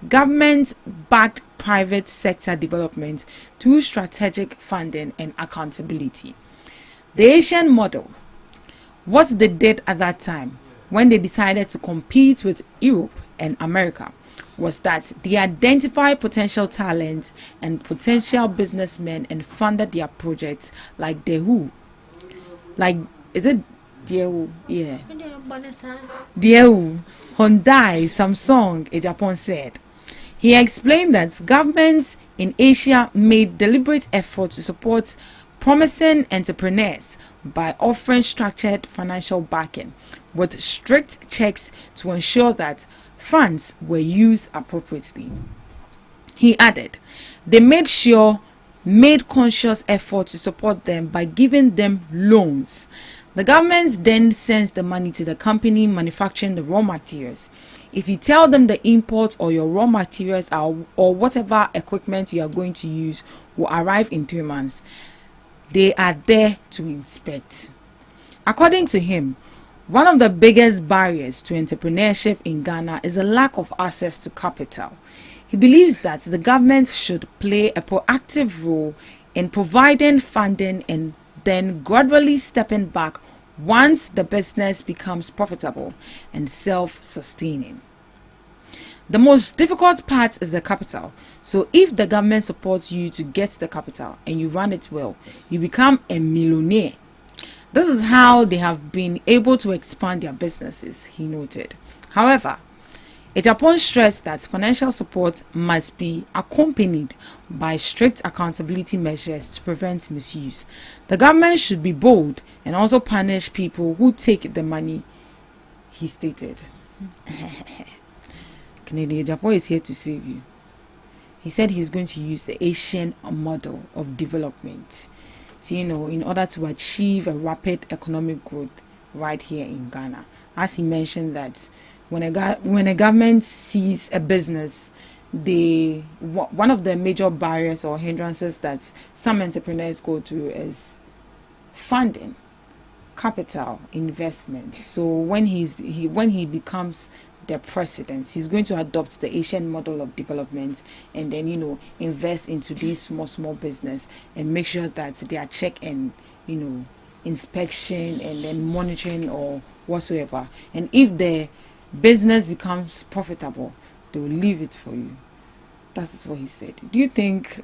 government-backed private sector development through strategic funding and accountability. The Asian model, what they did at that time when they decided to compete with Europe and America, was that they identified potential talent and potential businessmen and funded their projects like Daewoo. Like, is it Daewoo? Yeah. Daewoo, Hyundai, Samsung, Japan said. He explained that governments in Asia made deliberate efforts to support promising entrepreneurs by offering structured financial backing with strict checks to ensure that funds were used appropriately. He added, they made conscious effort to support them by giving them loans. The government then sends the money to the company manufacturing the raw materials. If you tell them the import or your raw materials or whatever equipment you are going to use will arrive in 3 months, they are there to inspect. According to him, one of the biggest barriers to entrepreneurship in Ghana is the lack of access to capital. He believes that the government should play a proactive role in providing funding and then gradually stepping back once the business becomes profitable and self-sustaining. The most difficult part is the capital. So if the government supports you to get the capital and you run it well, you become a millionaire. This is how they have been able to expand their businesses, he noted. However, Japan stressed that financial support must be accompanied by strict accountability measures to prevent misuse. The government should be bold and also punish people who take the money, he stated. Canadian Japan is here to save you. He said he's going to use the Asian model of development to, in order to achieve a rapid economic growth right here in Ghana. As he mentioned that when a government sees a business, one of the major barriers or hindrances that some entrepreneurs go through is funding, capital, investment. So when he becomes the president, he's going to adopt the Asian model of development and then invest into these small business and make sure that they are check and inspection and then monitoring or whatsoever. And if the business becomes profitable, they will leave it for you. That is what he said. Do you think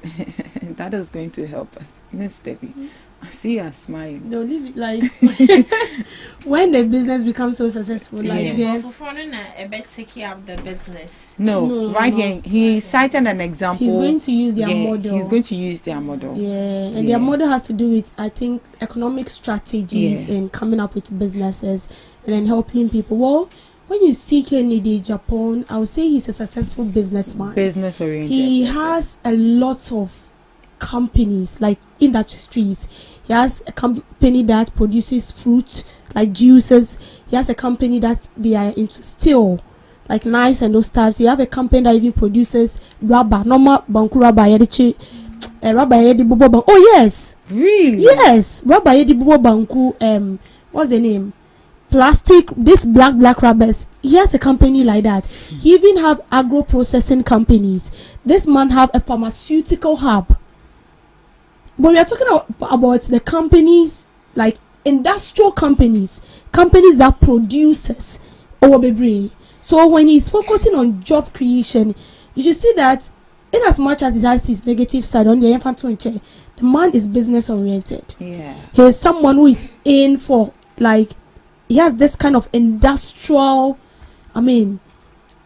that is going to help us, Miss Debbie? I see you are smiling. They'll leave it like when the business becomes so successful, like take care of the business. No, here he cited an example. He's going to use their model. He's going to use their model. Yeah, and their model has to do with, I think, economic strategies and coming up with businesses and then helping people. Well, when you see Kennedy Japan, I would say he's a successful businessman. Business oriented. He has a lot of companies, like industries. He has a company that produces fruit, like juices. He has a company that they are into steel, like knives and those types. He have a company that even produces rubber, normal banku rubber. Rubber oh yes, really? Yes, rubber banku. What's the name? Plastic, this black rubbers. He has a company like that. He even have agro processing companies. This man have a pharmaceutical hub. But we are talking about the companies, like industrial companies that produces our baby. So when he's focusing on job creation, you should see that in as much as he has his negative side on the infantile chair, the man is business oriented. Yeah, He is someone who is in for, like, he has this kind of industrial,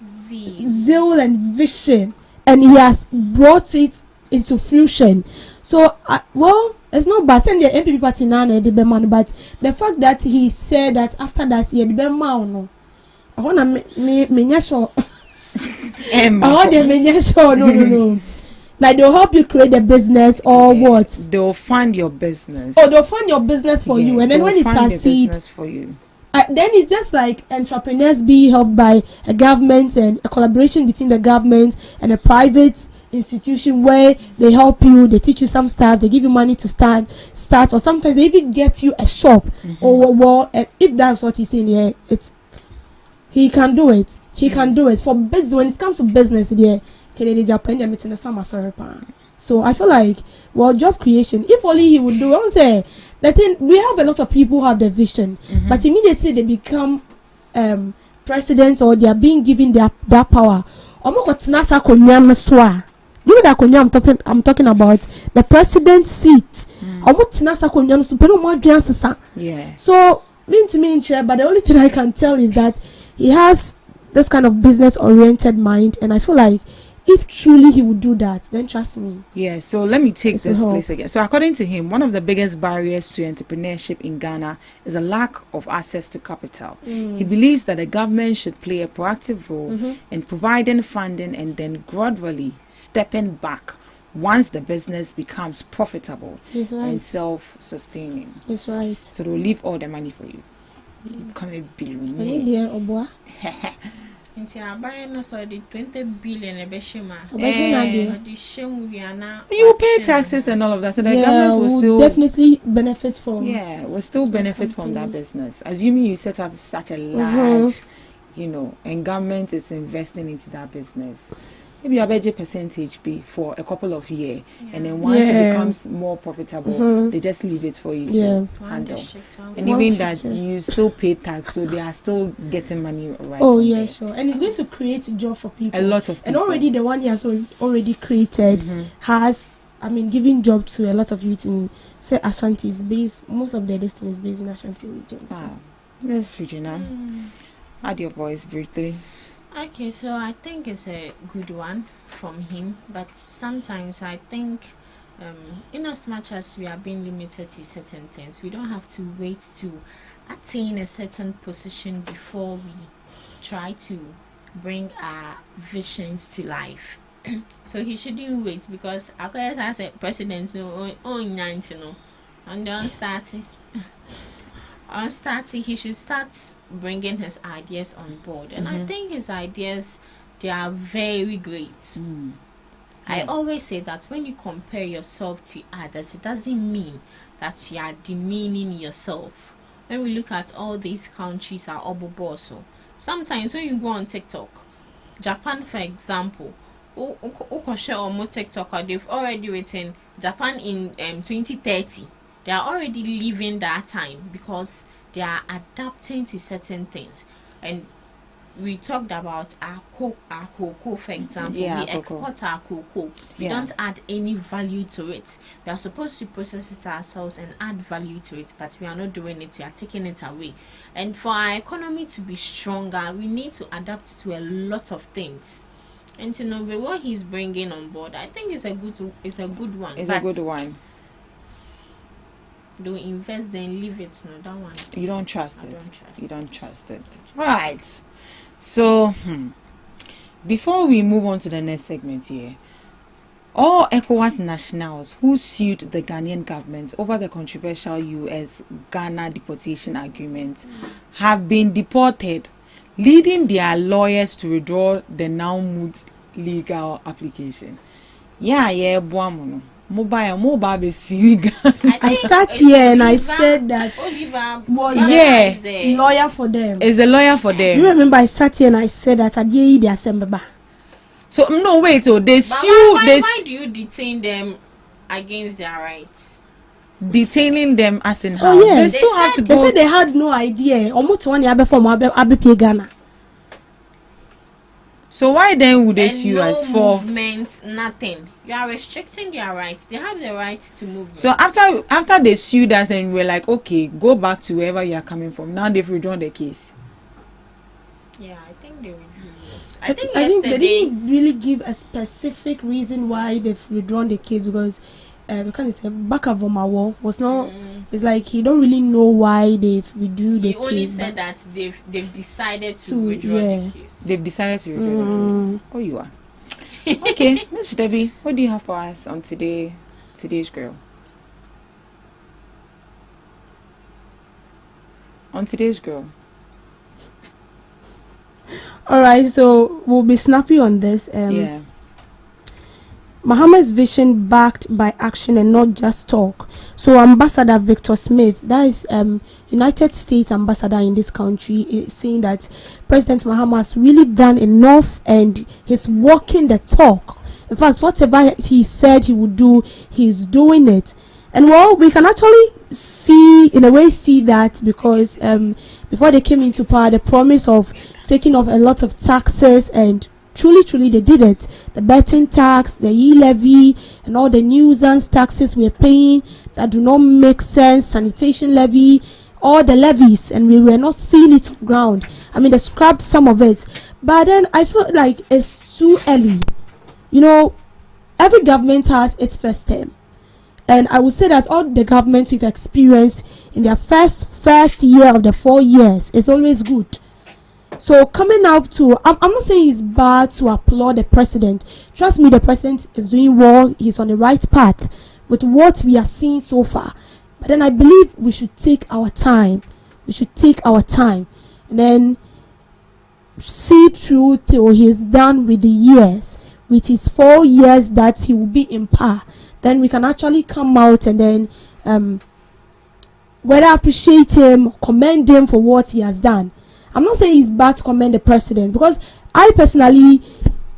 zeal and vision, and he has brought it into fruition. So well, it's not bad send the MPP party now the man, but the fact that he said that after that he had the man, I wanna me sure no. Like they'll help you create a business or what? They'll fund your business. Oh, they'll fund your business for you, and then when it succeeds for you. Then it's just like entrepreneurs be helped by a government and a collaboration between the government and a private institution where they help you, they teach you some stuff, they give you money to start, or sometimes they even get you a shop. And if that's what he's saying here, he can do it. He can do it for business. When it comes to business, so I feel like, well, job creation, if only he would do, I would say, the thing, we have a lot of people who have the vision, but immediately they become presidents or they are being given that power. You know that I'm talking about the president's seat. Yeah. So, but the only thing I can tell is that he has this kind of business oriented mind, and I feel like if truly he would do that, then trust me. Yeah, so let me take this place again. So according to him, one of the biggest barriers to entrepreneurship in Ghana is a lack of access to capital. He believes that the government should play a proactive role in providing funding and then gradually stepping back once the business becomes profitable and self-sustaining. That's right. So they'll leave all the money for you. Become a billionaire. So the 20 billion you pay taxes and all of that, so the government will still definitely benefit from. Yeah, will still benefit from that business. Assuming you set up such a large, and government is investing into that business. Maybe a budget percentage be for a couple of years, and then once it becomes more profitable, they just leave it for you to handle. And even that, you still pay tax, so they are still getting money right. Oh yeah, sure. And it's going to create a job for people. A lot of people. And already the one he has already created has, giving job to a lot of youth in, say, Ashanti is based. Most of their destiny is based in Ashanti region. Wow, Miss Regina, add your voice briefly. Okay, so I think it's a good one from him, but sometimes I think in as much as we are being limited to certain things, we don't have to wait to attain a certain position before we try to bring our visions to life. So he shouldn't wait, because as a president, and don't start he should start bringing his ideas on board, and I think his ideas, they are very great. I always say that when you compare yourself to others, it doesn't mean that you are demeaning yourself. When we look at all these countries are oboboso. Sometimes when you go on TikTok, Japan for example, TikTok, they've already written Japan in 2030. They are already living that time because they are adapting to certain things. And we talked about our cocoa, for example. We export our cocoa. We don't add any value to it. We are supposed to process it ourselves and add value to it, but we are not doing it. We are taking it away. And for our economy to be stronger, we need to adapt to a lot of things. And to know what he's bringing on board, I think it's a good one. It's a good one. Don't invest, then leave it. No, that one. You don't trust it. You don't trust it. Right. So, before we move on to the next segment here, All ECOWAS nationals who sued the Ghanaian government over the controversial US-Ghana deportation agreement have been deported, leading their lawyers to withdraw the now moot legal application. Yeah, buamono. Mobile be siga. I sat here and I said that was the lawyer for them. Is the lawyer for them. You remember I sat here and I said that at the assembly. So no wait, so they sue. Why do you detain them against their rights? Detaining them as in how? Oh yes, they still have to go. They said they had no idea. Almost 1 year before Abe Ghana. So why then would they sue us for movement? Nothing. You are restricting their rights. They have the right to move. So after they sued us and we're like, okay, go back to wherever you are coming from. Now they've withdrawn the case. Yeah, I think they withdrew it. I think they didn't really give a specific reason why they've withdrawn the case, because kind of say Bakavomawo was not. It's like he don't really know why they've withdrew the case. He only said that they've decided to withdraw the case. They've decided to withdraw the case. Oh, you are. Okay, Miss Debbie, what do you have for us on today's girl? On today's girl. All right, so we'll be snappy on this. Yeah. Mahama's vision backed by action and not just talk. So Ambassador Victor Smith, that is United States ambassador in this country, is saying that President Mahama has really done enough and he's walking the talk. In fact, whatever he said he would do, he's doing it. And well, we can actually see that because before they came into power, the promise of taking off a lot of taxes, and truly they did it. The betting tax, the e-levy, and all the nuisance taxes we're paying that do not make sense, sanitation levy, all the levies, and we were not seeing it on ground. I mean, they scrapped some of it, but then I feel like it's too early. Every government has its first term. And I would say that all the governments we've experienced in their first year of the 4 years is always good. So coming up to, I'm not saying it's bad to applaud the president. Trust me, the president is doing well. He's on the right path with what we are seeing so far. But then I believe we should take our time. And then see through till he's done with the years. With his 4 years that he will be in power, then we can actually come out and then whether appreciate him, commend him for what he has done. I'm not saying it's bad to commend the president, because I personally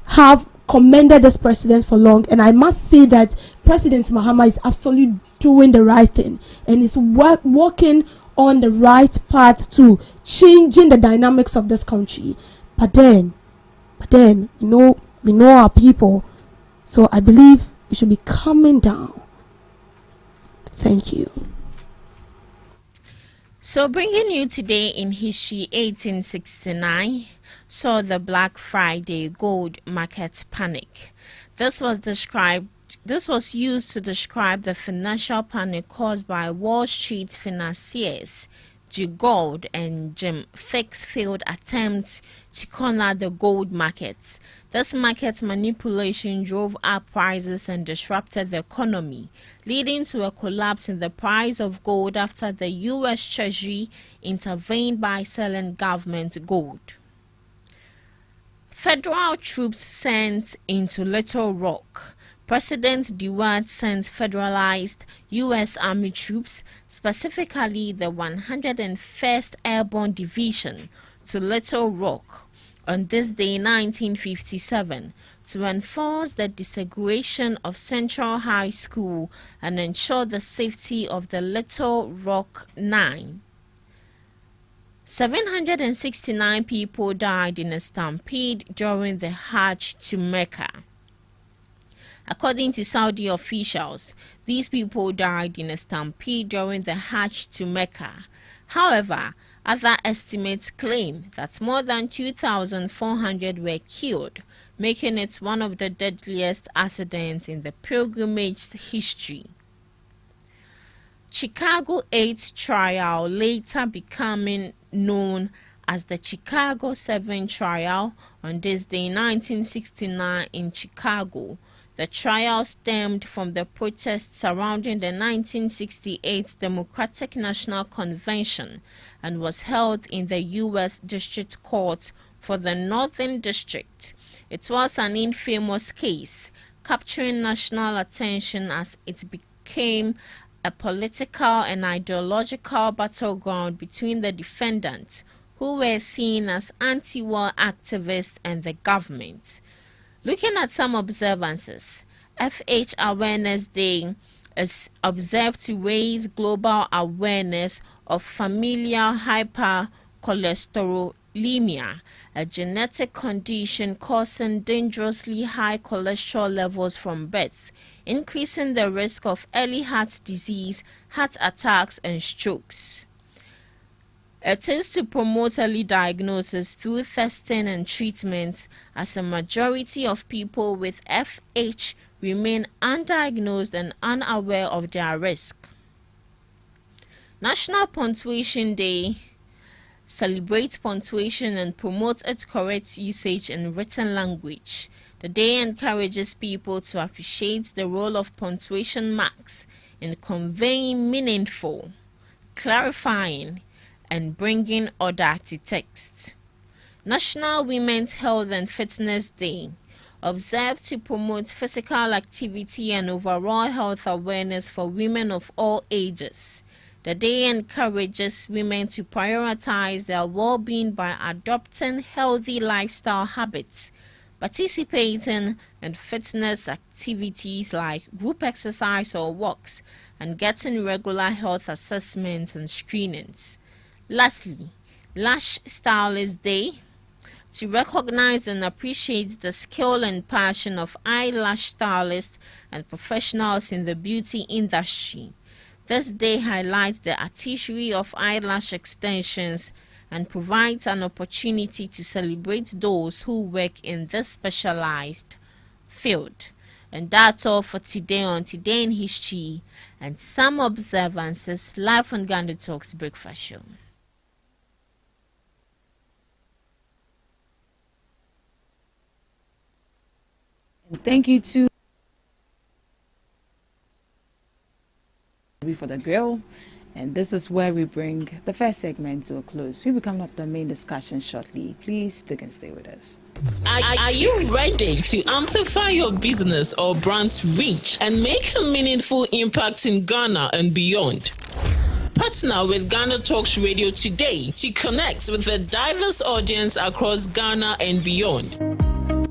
have commended this president for long, and I must say that President Mahama is absolutely doing the right thing and is walking on the right path to changing the dynamics of this country. But then we know our people, so I believe we should be coming down. Thank you. So bringing you today in history, 1869 saw the Black Friday gold market panic. This was used to describe the financial panic caused by Wall Street financiers G. Gold and Jim Fick's failed attempts to corner the gold markets. This market manipulation drove up prices and disrupted the economy, leading to a collapse in the price of gold after the U.S. Treasury intervened by selling government gold. Federal troops sent into Little Rock. President DeWitt sent federalized U.S. Army troops, specifically the 101st Airborne Division, to Little Rock on this day 1957 to enforce the desegregation of Central High School and ensure the safety of the Little Rock Nine. 769 people died in a stampede during the Hajj to Mecca. According to Saudi officials, these people died in a stampede during the Hajj to Mecca. However, other estimates claim that more than 2,400 were killed, making it one of the deadliest accidents in the pilgrimage history. Chicago 8 trial, later becoming known as the Chicago 7 trial, on this day 1969 in Chicago. The trial stemmed from the protests surrounding the 1968 Democratic National Convention and was held in the U.S. District Court for the Northern District. It was an infamous case, capturing national attention as it became a political and ideological battleground between the defendants, who were seen as anti-war activists, and the government. Looking at some observances, FH Awareness Day is observed to raise global awareness of familial hypercholesterolemia, a genetic condition causing dangerously high cholesterol levels from birth, increasing the risk of early heart disease, heart attacks, and strokes. It is to promote early diagnosis through testing and treatment, as a majority of people with FH remain undiagnosed and unaware of their risk. National Punctuation Day celebrates punctuation and promotes its correct usage in written language. The day encourages people to appreciate the role of punctuation marks in conveying meaningful, clarifying, and bringing order to text. National Women's Health and Fitness Day, observed to promote physical activity and overall health awareness for women of all ages. The day encourages women to prioritize their well-being by adopting healthy lifestyle habits, participating in fitness activities like group exercise or walks, and getting regular health assessments and screenings. Lastly, Lash Stylist Day, to recognize and appreciate the skill and passion of eyelash stylists and professionals in the beauty industry. This day highlights the artistry of eyelash extensions and provides an opportunity to celebrate those who work in this specialized field. And that's all for today on Today in History and some observances live on GhanaTalks Breakfast Show. Thank you to for the grill, and this is where we bring the first segment to a close. We'll be coming up the main discussion shortly. Please stick and stay with us. Are you ready to amplify your business or brand's reach and make a meaningful impact in Ghana and beyond? Partner with GhanaTalks Radio today to connect with a diverse audience across Ghana and beyond.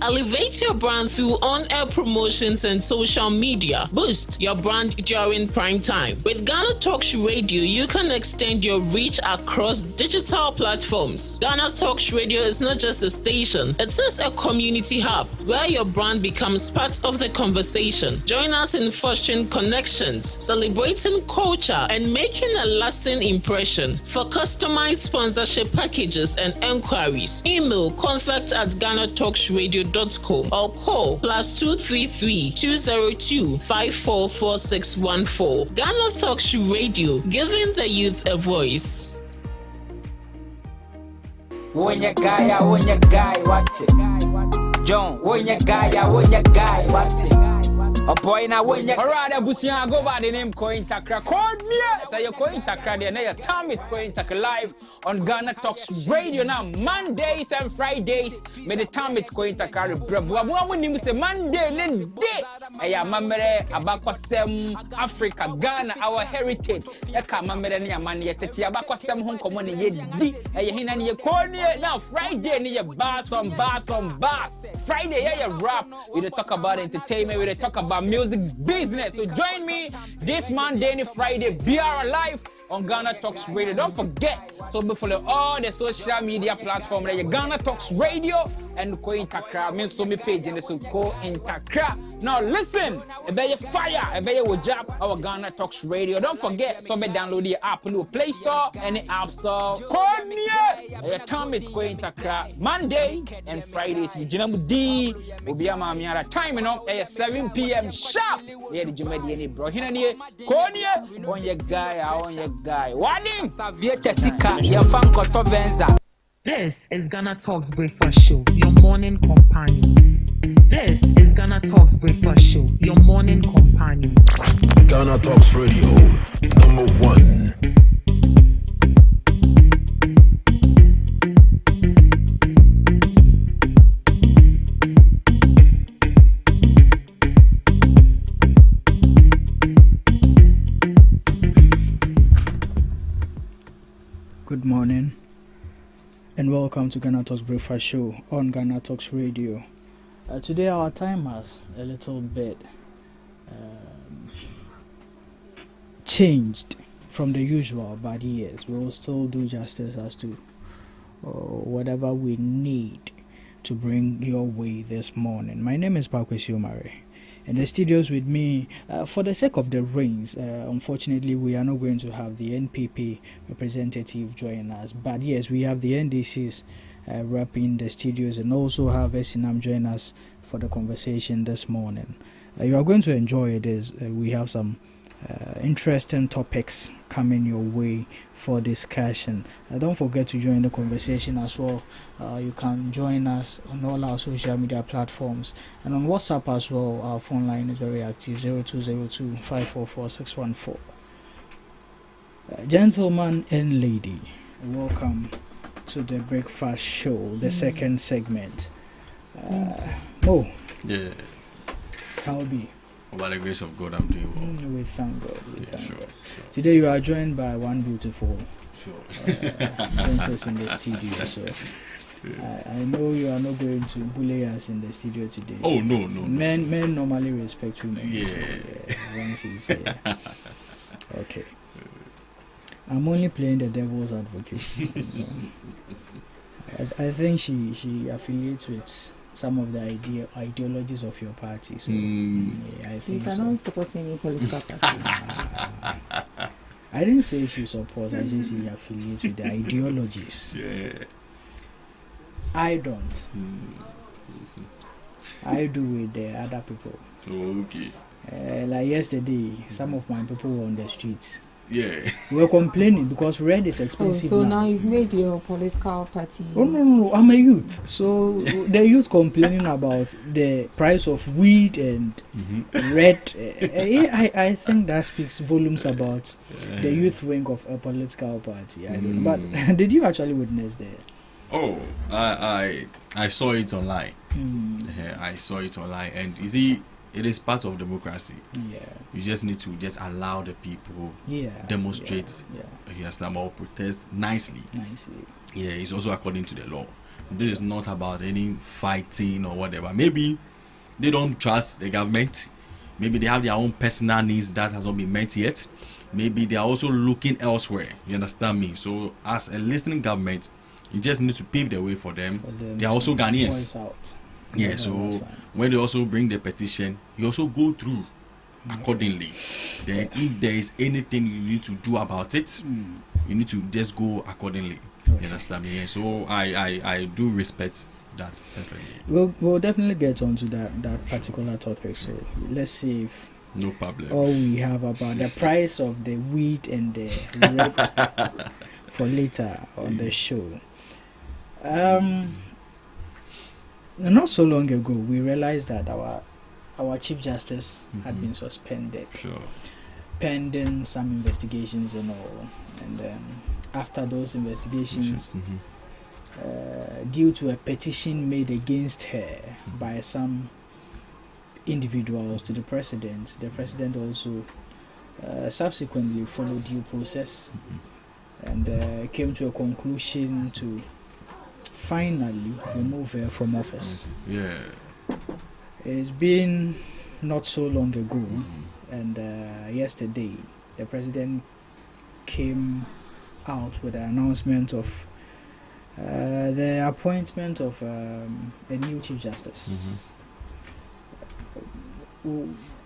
Elevate your brand through on-air promotions and social media. Boost your brand during prime time. With GhanaTalks Radio, you can extend your reach across digital platforms. GhanaTalks Radio is not just a station, it is a community hub where your brand becomes part of the conversation. Join us in fostering connections, celebrating culture, and making a lasting impression. For customized sponsorship packages and enquiries, email contact@GhanaTalksRadio.com or call +233 202 544614. GhanaTalks Radio, giving the youth a voice. When your guy, what it? John, when your guy, what it? A boy now when you Parada Busia go by the name Coin Takra. Call me, say you're Coin Takra, the time it's Coin Takra live on GhanaTalks Radio now. Mondays and Fridays, by the time it's Coin Takra, Brabwa, when you say Monday, then day. Aya Mamere, Abakwasem, Africa, Ghana, our heritage. Eka Mamere ni Amani, Teti, Abakwasem, Hong Kong, ye di. Aya Hina ni Corny now. Friday, ni a bass on bass. Friday, yeah, rap. We talk about entertainment, we talk about music business. So join me this Monday and Friday. Be our live on GhanaTalks Radio. Don't forget, so we follow all the social media platforms like GhanaTalks Radio and Coin Takra. Me so me page in the so Coin Takra. Now listen, a better fire, a better job our GhanaTalks Radio. Don't forget, so me download the app in the Play Store and the App Store. Call me, your time it's Coin Takra Monday and Fridays. Jinamudi will be a mamiara time enough at 7 p.m. sharp. Yeah, the Jumadi any bro. Here, call me on your guy, on your guy. Wadim Savieta Sika, your fan Kotovenza. This is GhanaTalks Breakfast Show, your morning companion. This is Ghana Talks Breakfast Show, your morning companion. Ghana Talks Radio, #1. Good morning and welcome to Ghana Talks Breakfast Show on Ghana Talks Radio. Today our time has a little bit changed from the usual, but yes, we will still do justice as to whatever we need to bring your way this morning. My name is Pakwesi Omare. In the studios with me, for the sake of the rains, unfortunately we are not going to have the NPP representative join us, but yes, we have the NDC's rep in the studios and also have Esinam join us for the conversation this morning. You are going to enjoy it as we have some interesting topics coming your way for discussion. Don't forget to join the conversation as well. You can join us on all our social media platforms and on WhatsApp as well. Our phone line is very active, 0202 544 614. Gentleman and lady, welcome to the breakfast show, the second segment. Yeah. How be? By the grace of God, I'm doing well. We thank God. Thank God. Sure. Today you are joined by one beautiful princess in the studio. So I know you are not going to bully us in the studio today. Oh no. Men normally respect women. Yeah. So, once you say, okay. I'm only playing the devil's advocate. I think she affiliates with some of the ideologies of your party. So I think I don't support any political party. I didn't say she supports, I just say she affiliates with the ideologies. Yeah. I don't. I do with the other people. Okay. Like yesterday, some of my people were on the streets. Yeah. We were complaining because rent is expensive. So now you've made your political party. Oh no, I'm a youth. So the youth complaining about the price of wheat and red. I think that speaks volumes about the youth wing of a political party. But did you actually witness that? Oh, I saw it online. I saw it online, and you see, it is part of democracy. Yeah. You just need to allow the people demonstrate, or protest nicely. Yeah, it's also according to the law. This is not about any fighting or whatever. Maybe they don't trust the government. Maybe they have their own personal needs that has not been met yet. Maybe they are also looking elsewhere. You understand me? So as a listening government, you just need to pave the way for them. They are also Ghanaians. Yeah, so when they also bring the petition, you also go through accordingly. Then if there is anything you need to do about it, you need to just go accordingly. You understand me? Yeah, so I do respect that perfectly. We'll definitely get onto that particular topic. So let's see if no problem. All we have about the price of the wheat and the red for later on the show. Not so long ago, we realized that our Chief Justice had been suspended, pending some investigations and all. And then after those investigations, due to a petition made against her by some individuals to the president also subsequently followed due process and came to a conclusion to finally remove her from office. Yeah. It's been not so long ago, and yesterday the president came out with an announcement of the appointment of a new Chief Justice.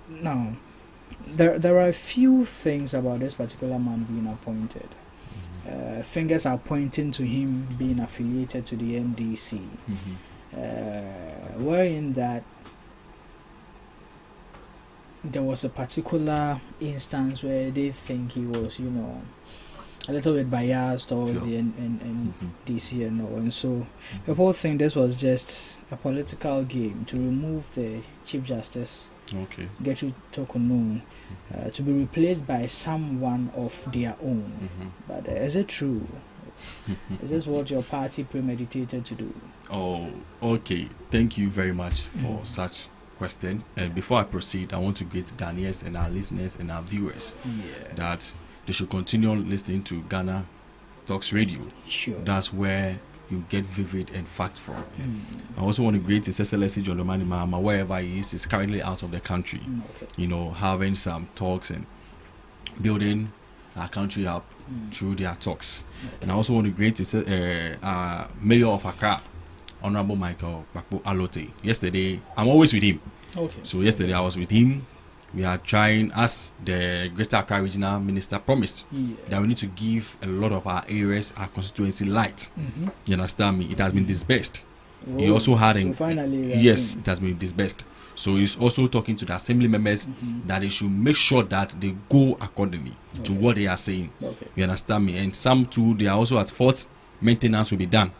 Now, there are a few things about this particular man being appointed. Fingers are pointing to him being affiliated to the NDC, wherein that there was a particular instance where they think he was, a little bit biased towards the NDC and all, and so people think this was just a political game to remove the Chief Justice, Getru Tokonu, to be replaced by someone of their own. But is it true? Is this what your party premeditated to do? Oh, okay. Thank you very much for such question. And before I proceed, I want to greet Ghanaians and our listeners and our viewers that they should continue listening to Ghana Talks Radio. Sure. That's where you get vivid and fact from. I also want to greet His Excellency John Dramani Mahama, wherever he is. He's currently out of the country. You know, having some talks and building our country up through their talks. And I also want to greet Mayor of Accra, Honorable Michael Bakpo Alote. Yesterday, I'm always with him. So yesterday I was with him. We are trying, as the Greater Accra Regional Minister promised, that we need to give a lot of our areas, our constituency light. You understand me? It has been dispersed. He also had yes, it has been dispersed. So he's also talking to the assembly members that they should make sure that they go accordingly to what they are saying. You understand me? And some too, they are also at fault. Maintenance will be done.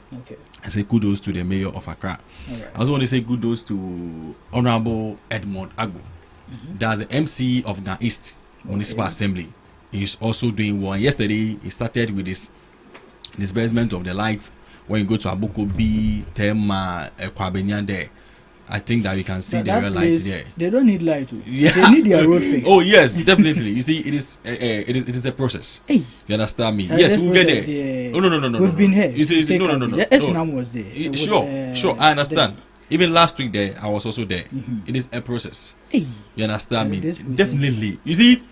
I say kudos to the mayor of Accra. I also want to say kudos to Honorable Edmond Agbo. That's the MC of Ghana East Municipal Assembly. He's also doing well. Yesterday, he started with this disbursement of the lights. When you go to Aboko B, Tema, Kwabenyan there, I think that you can see the real lights there. They don't need light. They need their road fixed. Oh yes, definitely. You see, it is a process. You understand me? Yes, we'll get there. Oh no. We've been here. You see, no. Esnam was there. Sure. I understand. Even last week there, I was also there. It is a process. You understand me? Definitely. You see,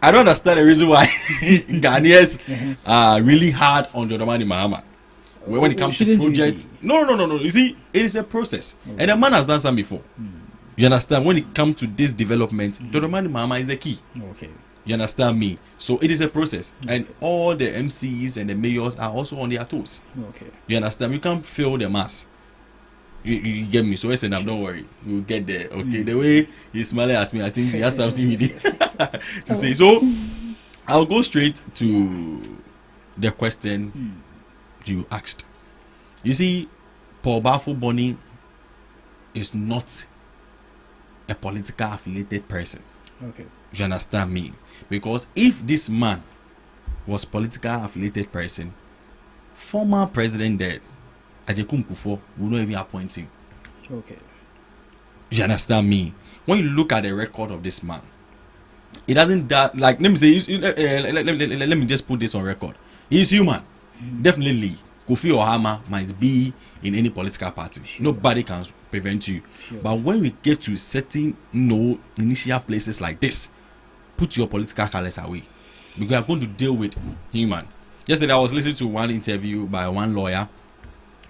I don't understand the reason why Ghanaians are really hard on Dramani Mahama. When it comes to projects, no. You see, it is a process, and the man has done some before. You understand? When it comes to this development, Dramani Mahama is the key. You understand me? So it is a process, and all the MCs and the mayors are also on their toes. You understand? You can't fail the mass. You get me? So I said, don't worry, we'll get there. Okay, the way he's smiling at me, I think he has something he did to say. So I'll go straight to the question you asked. You see, Paul Bafo Boni is not a political affiliated person. You understand me? Because if this man was political affiliated person, former president there, Ajekum Kufo, will not even appoint him. You understand me? When you look at the record of this man, it doesn't that like let me say let me just put this on record. He's human. Definitely, Kofi or Hama might be in any political party. Nobody can prevent you. But when we get to certain initial places like this, put your political colors away. Because we are going to deal with human. Yesterday I was listening to one interview by one lawyer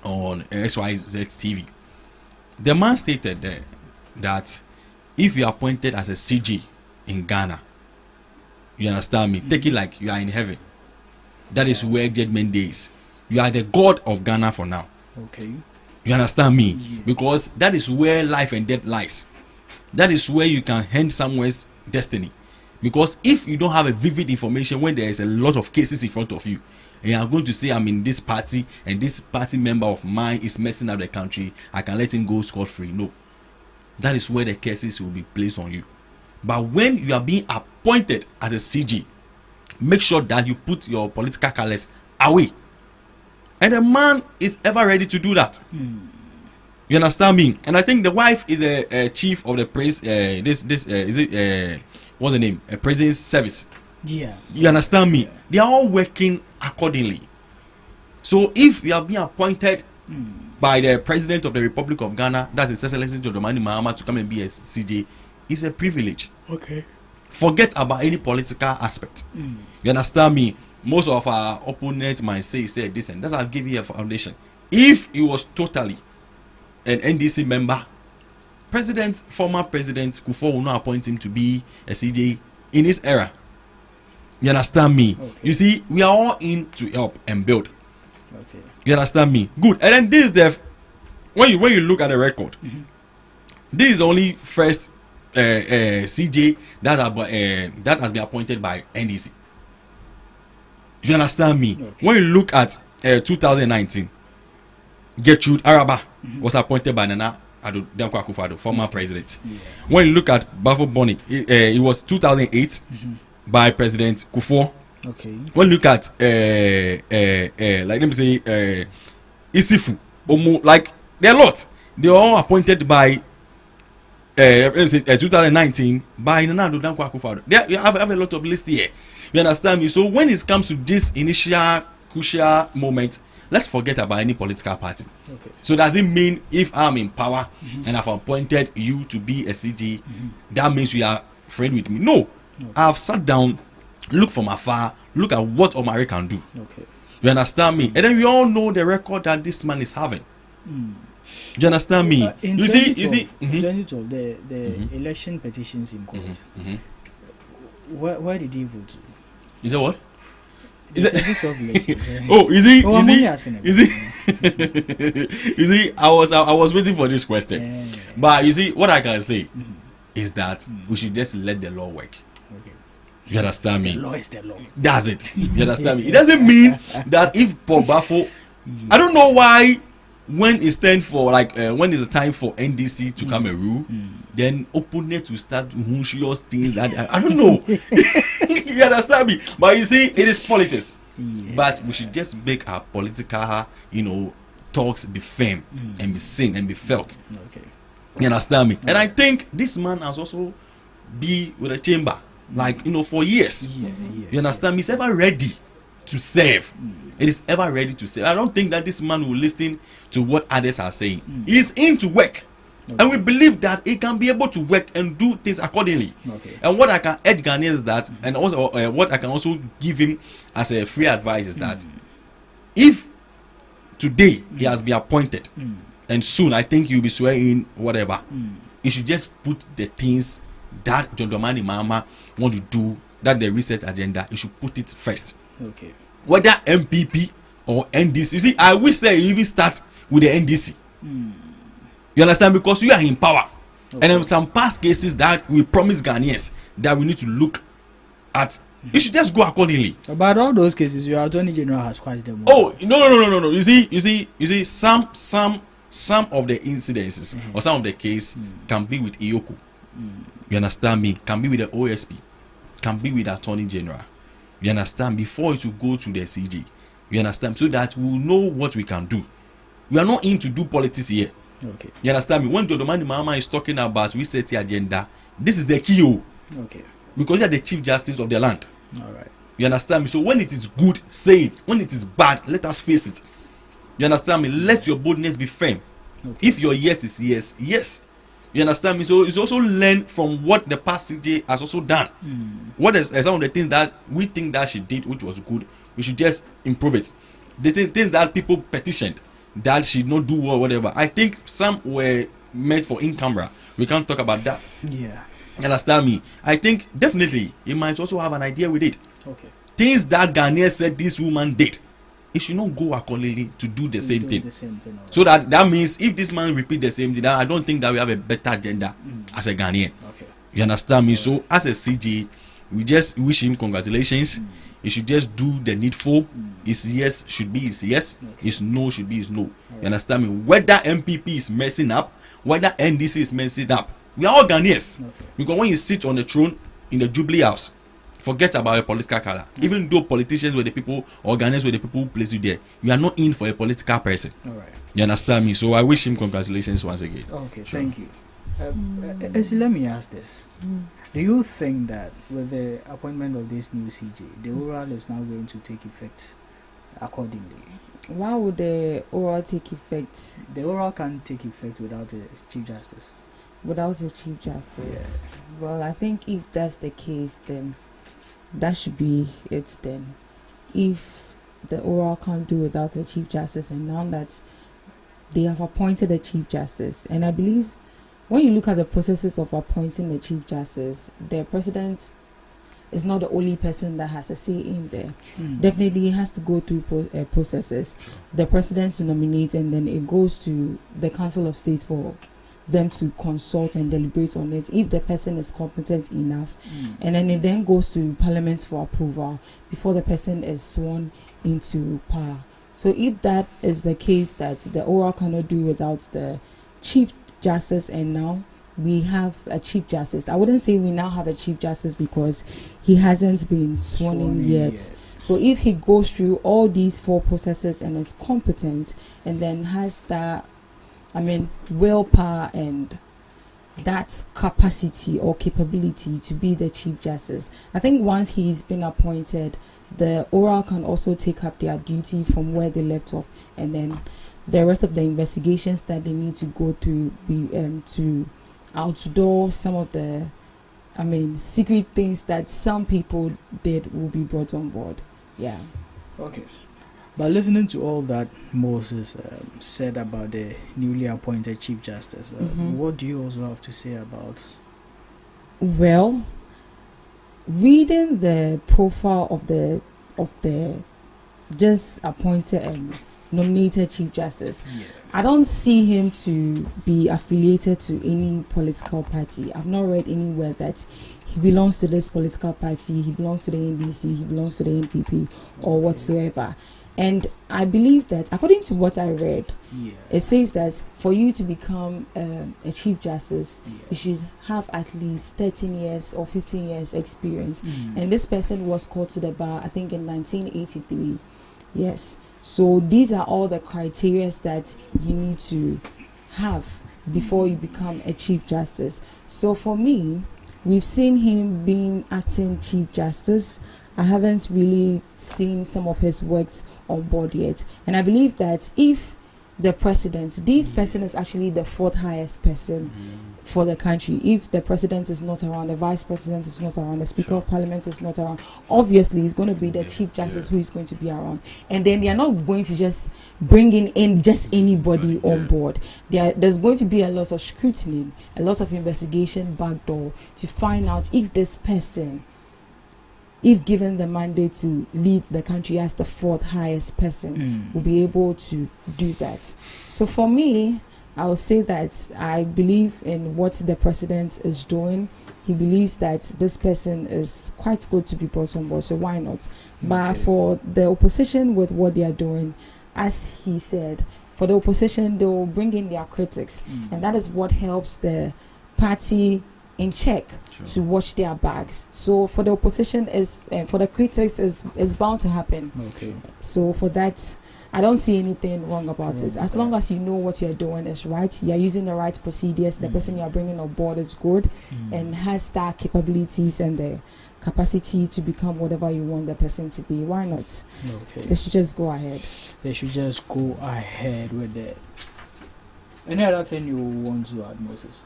on XYZ TV. The man stated there that if you are appointed as a CG in Ghana, you understand me, take it like you are in heaven. That is where judgment day is. You are the God of Ghana for now. You understand me? Because that is where life and death lies. That is where you can hand someone's destiny. Because if you don't have a vivid information when there is a lot of cases in front of you, and you are going to say I'm in this party and this party member of mine is messing up the country, I can let him go scot-free. No. That is where the cases will be placed on you. But when you are being appointed as a CG, make sure that you put your political colors away. And the man is ever ready to do that. You understand me? And I think the wife is a chief of the praise. What's the name? A prison service. Yeah. You understand me? They are all working accordingly. So if you are being appointed by the president of the Republic of Ghana, that's His Excellency John Dramani Mahama, to come and be a CJ, it's a privilege. Forget about any political aspect. You understand me? Most of our opponents might say this and that. I'll give you a foundation. If he was totally an NDC member, former president Kufuor will not appoint him to be a CJ in his era. You understand me? You see, we are all in to help and build. You understand me? Good. And then this is the when you look at the record, this is the only first CJ that has been appointed by NDC. You understand me? Okay. When you look at 2019, Gertrude Araba was appointed by Nana Addo Dankwa Akufo-Addo, former president. Yeah. When you look at Bafo Boni, it was 2008 by President Kufuor. Okay. When you look at like let me say Isifu, Omo, like there are a lot. They are all appointed by 2019 by Nana Addo Dankwa Akufo-Addo. You have a lot of lists here. You understand me? So when it comes to this initial crucial moment, let's forget about any political party. Okay. So does it mean if I'm in power and I've appointed you to be a CG, that means you are friend with me? No. I've sat down, look from afar, look at what Omari can do. Okay. You understand me? And then we all know the record that this man is having. You understand me? You see, in 2012, the election petitions in court. Where did he vote? You say what? Is it? Oh, is he? You see, I was waiting for this question, but you see, what I can say is that we should just let the law work. Okay. You understand me? The law is the law. That's it. You understand me? It doesn't mean that if Paul Bafo, I don't know why when it's time for when is the time for NDC to come and rule, then opponents will start hunchious things that I don't know. You understand me? But you see, it is politics. But we should just make our political, talks be firm and be seen and be felt. Okay. You understand me? And I think this man has also been with the chamber, for years. You understand me? He's ever ready to serve. It is ever ready to serve. I don't think that this man will listen to what others are saying. He's in to work. Okay. And we believe that he can be able to work and do things accordingly. Okay. And what I can urge Ghanaians is that, and also what I can also give him as a free advice is that if today he has been appointed and soon I think he'll be swearing in whatever, he should just put the things that John Dramani Mahama want to do, that the reset agenda, he should put it first. Okay. Whether MPP or NDC. You see, I wish they even start with the NDC. You understand? Because you are in power. Okay. And in some past cases that we promise Ghanaians that we need to look at, you should just go accordingly. About all those cases, your Attorney General has quashed them. Oh, no. You see, some of the incidences or some of the case can be with Iyoko. You understand me? Can be with the OSP. Can be with the Attorney General. You understand? Before it will go to the CG. You understand? So that we will know what we can do. We are not in to do politics here. Okay. You understand me? When Dramani Mahama is talking about reset the agenda, this is the key. Okay. Because you are the Chief Justice of the land. All right. You understand me? So when it is good, say it. When it is bad, let us face it. You understand me? Let your boldness be firm. Okay. If your yes is yes, yes. You understand me? So it's also learn from what the past CJ has also done. What is some of the things that we think that she did, which was good, we should just improve it. The things that people petitioned that she not do or whatever, I think some were meant for in camera. We can't talk about that. Yeah. You understand me? I think definitely you might also have an idea with it. Okay. Things that Ghanaians said this woman did, it should not go accordingly to do the same thing. Right. So that means if this man repeat the same thing, I don't think that we have a better agenda as a Ghanaian. Okay. You understand me? So as a CG, we just wish him congratulations. He should just do the needful. His yes should be his yes. Okay. His no should be his no. You understand me? Whether MPP is messing up, whether NDC is messing up, we are all Ghanaians. Okay. Because when you sit on the throne in the Jubilee House, forget about your political color. Even though politicians were the people or Ghanaians were the people who place you there, you are not in for a political person. All right. You understand me? So I wish him congratulations once again. Okay, sure. Thank you. Let me ask this. Do you think that with the appointment of this new CJ, the oral is now going to take effect accordingly? Why would the oral take effect? The oral can't take effect without a Chief Justice. Without a Chief Justice? Yeah. Well, I think if that's the case, then that should be it then. If the oral can't do without a Chief Justice, and now that they have appointed a Chief Justice, and I believe when you look at the processes of appointing the Chief Justice, the President is not the only person that has a say in there. Definitely it has to go through processes. The President nominates, and then it goes to the Council of State for them to consult and deliberate on it if the person is competent enough, and then it then goes to Parliament for approval before the person is sworn into power. So if that is the case, that the oral cannot do without the Chief Justice, and now we have a Chief Justice. I wouldn't say we now have a Chief Justice because he hasn't been sworn in yet. So if he goes through all these 4 processes and is competent, and then has that, willpower and that capacity or capability to be the Chief Justice, I think once he's been appointed, the oral can also take up their duty from where they left off, and then the rest of the investigations that they need to go through to outdoor some of the secret things that some people did will be brought on board. Yeah. Okay. But listening to all that Moses said about the newly appointed Chief Justice, what do you also have to say about? Well, reading the profile of the just appointed and nominated Chief Justice, I don't see him to be affiliated to any political party. I've not read anywhere that he belongs to this political party, he belongs to the NDC, he belongs to the NPP, or whatsoever. And I believe that, according to what I read, it says that for you to become a Chief Justice, you should have at least 13 years or 15 years experience. And this person was called to the bar, I think, in 1983. Yes. So these are all the criteria that you need to have before you become a Chief Justice. So for me, we've seen him being acting Chief Justice. I haven't really seen some of his works on board yet. And I believe that if the president, this person is actually the 4th highest person for the country. If the president is not around, the vice president is not around, the speaker of parliament is not around, obviously it's going to be the Chief Justice who is going to be around. And then they are not going to just bring in just anybody on board. There's going to be a lot of scrutiny, a lot of investigation backdoor to find out if this person, if given the mandate to lead the country as the 4th highest person, will be able to do that. So for me, I would say that I believe in what the president is doing. He believes that this person is quite good to be brought on board, so why not? But for the opposition, with what they are doing, as he said, for the opposition, they will bring in their critics, and that is what helps the party in check to watch their bags. So for the opposition for the critics is bound to happen. So for that, I don't see anything wrong about it. As long as you know what you're doing is right, you're using the right procedures, the person you're bringing on board is good and has that capabilities and the capacity to become whatever you want the person to be, why not? They should just go ahead. They should just go ahead with it. Any other thing you want to add, Moses?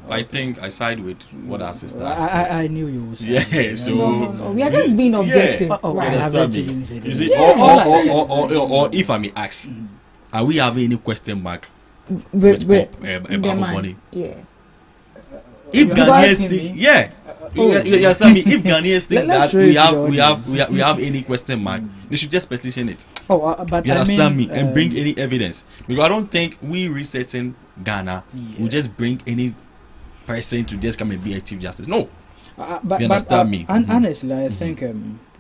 I think I side with what our sister said. I knew you would say. Yeah, so no. We are just being objective. You see, or if I may ask, are we having any question mark with money? Yeah. If Ghanaians think, you understand me? If Ghanaians think that we have any question mark, they should just petition it. But you understand me? And bring any evidence, because I don't think we researching Ghana will just bring any person to just come and be a Chief Justice. No, you understand me? Honestly, I think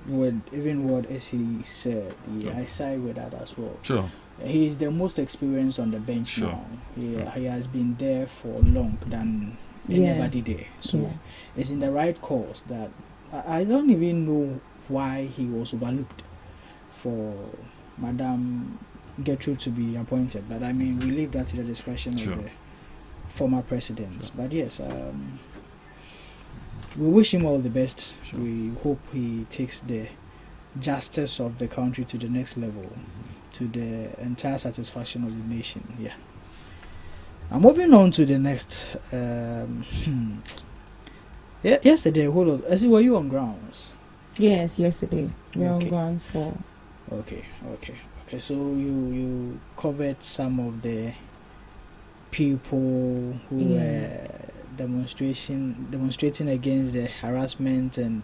with even what Essie said, I side with that as well. Sure. He is the most experienced on the bench now. He has been there for long than anybody there. So it's in the right course that I don't even know why he was overlooked for Madam Gertrude to be appointed. But I mean, we leave that to the discretion of the former presidents. But yes, we wish him all the best. We hope he takes the justice of the country to the next level, to the entire satisfaction of the nation. Yeah. I'm moving on to the next. Yesterday, hold on. I see, were you on grounds? Yes, yesterday. We were on grounds for. Okay. So you covered some of the people who were demonstrating against the harassment and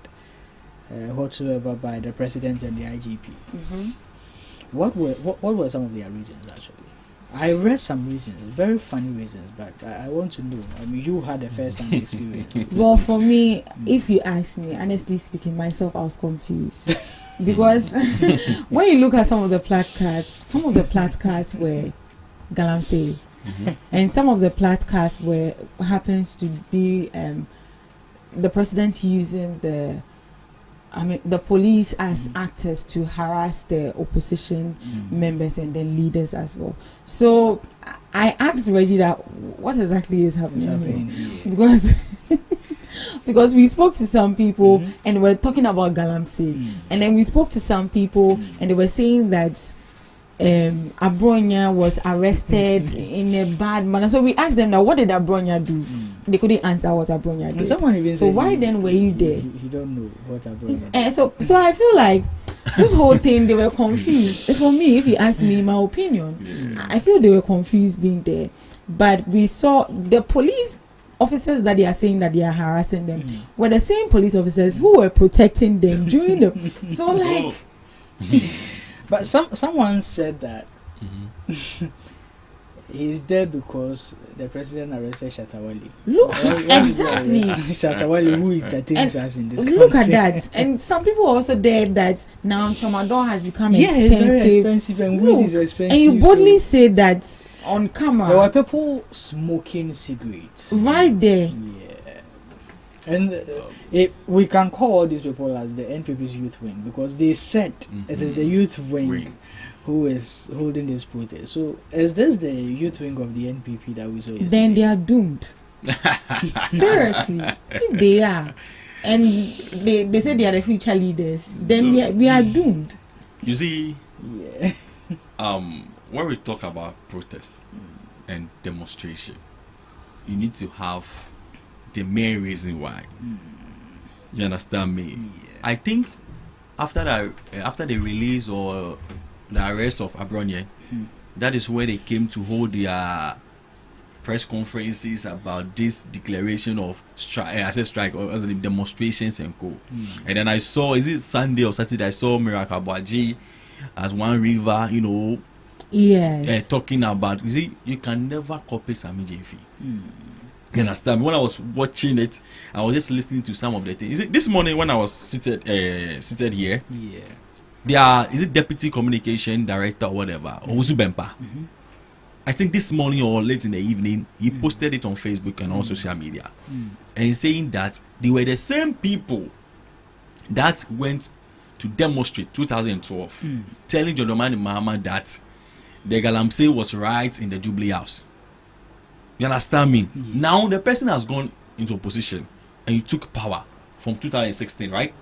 whatsoever by the president and the IGP. What were some of their reasons actually? I read some reasons, very funny reasons, but I want to know. I mean, you had a first-hand experience. Well, for me, if you ask me, honestly speaking, myself, I was confused. Because when you look at some of the placards were Galamsey. And some of the placards were happens to be the president using the police as actors to harass the opposition members and then leaders as well. So I asked Reggie that what exactly is happening here? Because we spoke to some people and we're talking about Galamsey, and then we spoke to some people and they were saying that Abronya was arrested in a bad manner. So we asked them now, what did Abronya do? They couldn't answer what Abronya did. Someone even so why then were you there? You don't know what Abronya did. So I feel like this whole thing, they were confused. For me, if you ask me my opinion, I feel they were confused being there. But we saw the police officers that they are saying that they are harassing them were the same police officers who were protecting them during the so like but someone said that he's there because the president arrested Shatawale. Look, exactly. Shatawale, who is entertains us in this country. Look at that. And some people also there that now Tramadol has become expensive. It's very expensive and weed is expensive. And you boldly say that on camera. There were people smoking cigarettes. Right there. Yeah. And we can call all these people as the NPP's youth wing because they said it is the youth wing who is holding this protest. So is this the youth wing of the NPP that we saw yesterday? Then they are doomed. Seriously. If they are. And they say they are the future leaders, then so, we are doomed. You see, when we talk about protest and demonstration, you need to have the main reason why. You understand me? Yeah. I think after the release or the arrest of Abronya, that is where they came to hold their press conferences about this declaration of strike or as in demonstrations and co. And then I saw, is it Sunday or Saturday, I saw Miracle Abuaji as One River, talking about, you see, you can never copy Sami Jemfi. You understand? When I was watching it, I was just listening to some of the things. This morning when I was seated here, is it deputy communication director or whatever, Ozu Bempa. I think this morning or late in the evening, he posted it on Facebook and on social media, and saying that they were the same people that went to demonstrate 2012, telling John Dramani Mahama that the Galamsey was right in the Jubilee House. You understand me? Now the person has gone into opposition and you took power from 2016, right?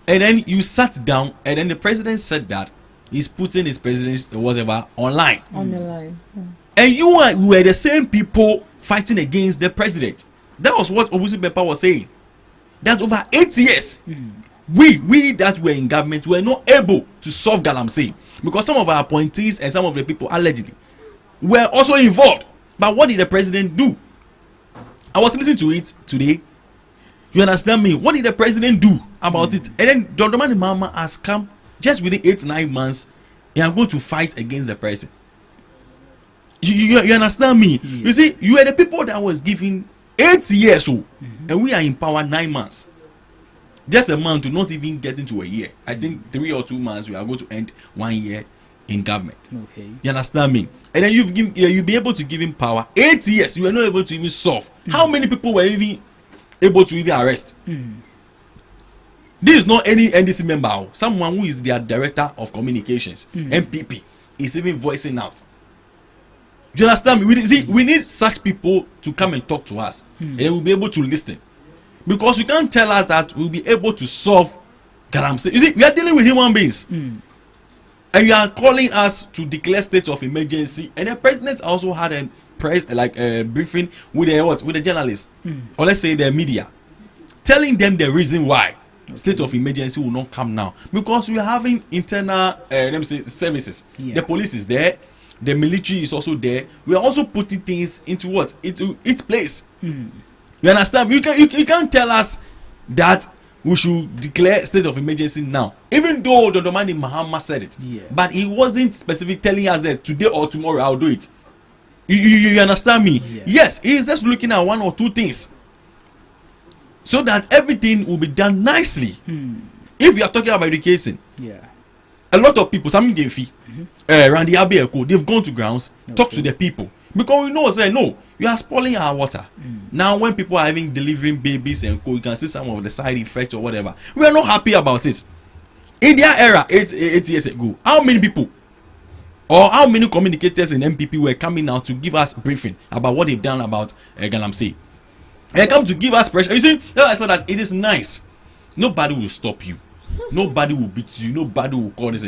And then you sat down and then the president said that he's putting his presidency whatever online. On the line. And you were the same people fighting against the president. That was what Obusi Bepa was saying. That over 8 years, we that were in government were not able to solve Galamsey because some of our appointees and some of the people allegedly were also involved. But what did the president do? I was listening to it today. You understand me? What did the president do about it? And then John Dramani Mahama has come just within 8-9 months. He are going to fight against the president. You understand me? You see, you are the people that was given 8 years old, and we are in power 9 months. Just a month to not even get into a year. I think 3 or 2 months we are going to end 1 year in government. Okay. You understand me? And then you'll be able to give him power. 8 years, you are not able to even solve. How many people were even able to even arrest? This is not any NDC member. Someone who is their director of communications, MPP, is even voicing out. Do you understand me? We need such people to come and talk to us, and then we'll be able to listen. Because you can't tell us that we'll be able to solve Galamsey. You see, we are dealing with human beings. And you are calling us to declare state of emergency, and the president also had a briefing with the journalists, or let's say the media, telling them the reason why state of emergency will not come now, because we are having internal services. The police is there, the military is also there. We are also putting things into its place. You understand? You can't tell us that we should declare state of emergency now. Even though Dr. Mani Mahama said it, but he wasn't specific telling us that today or tomorrow I'll do it. You understand me? Yes, he's just looking at one or two things so that everything will be done nicely. If you are talking about education, a lot of people, some Randy Abieko, they've gone to grounds, talk to the people, because we know, say no, you are spoiling our water. Now when people are having delivering babies and you can see some of the side effects or whatever, we are not happy about it. In their era, 8 years ago, how many people or how many communicators in MPP were coming out to give us briefing about what they've done about Galamsey? They come to give us pressure. You see, I said that it is nice. Nobody will stop you. Nobody will beat you. Nobody will call this.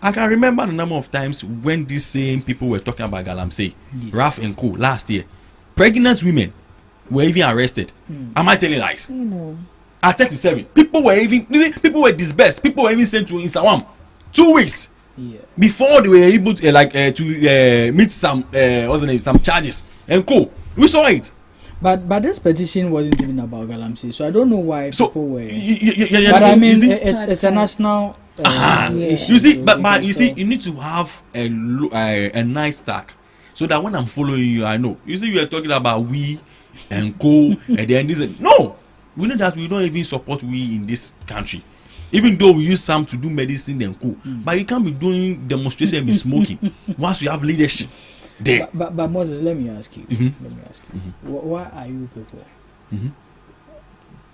I can remember the number of times when these same people were talking about Galamsey, Raf and Co. last year. Pregnant women were even arrested. Am I telling lies? At 37, people were dispersed. People were even sent to Insawam 2 weeks before they were able to meet some some charges and Co. We saw it. But this petition wasn't even about Galamsey, so I don't know why people were. But I mean, it's a national issue. You see, but you see, you need to have a nice tag, so that when I'm following you, I know. You see, you are talking about we and Co. and then this. No, we know that we don't even support we in this country, even though we use some to do medicine and Co. But you can't be doing demonstration and be smoking once you have leadership. But Moses, let me ask you. Why are you people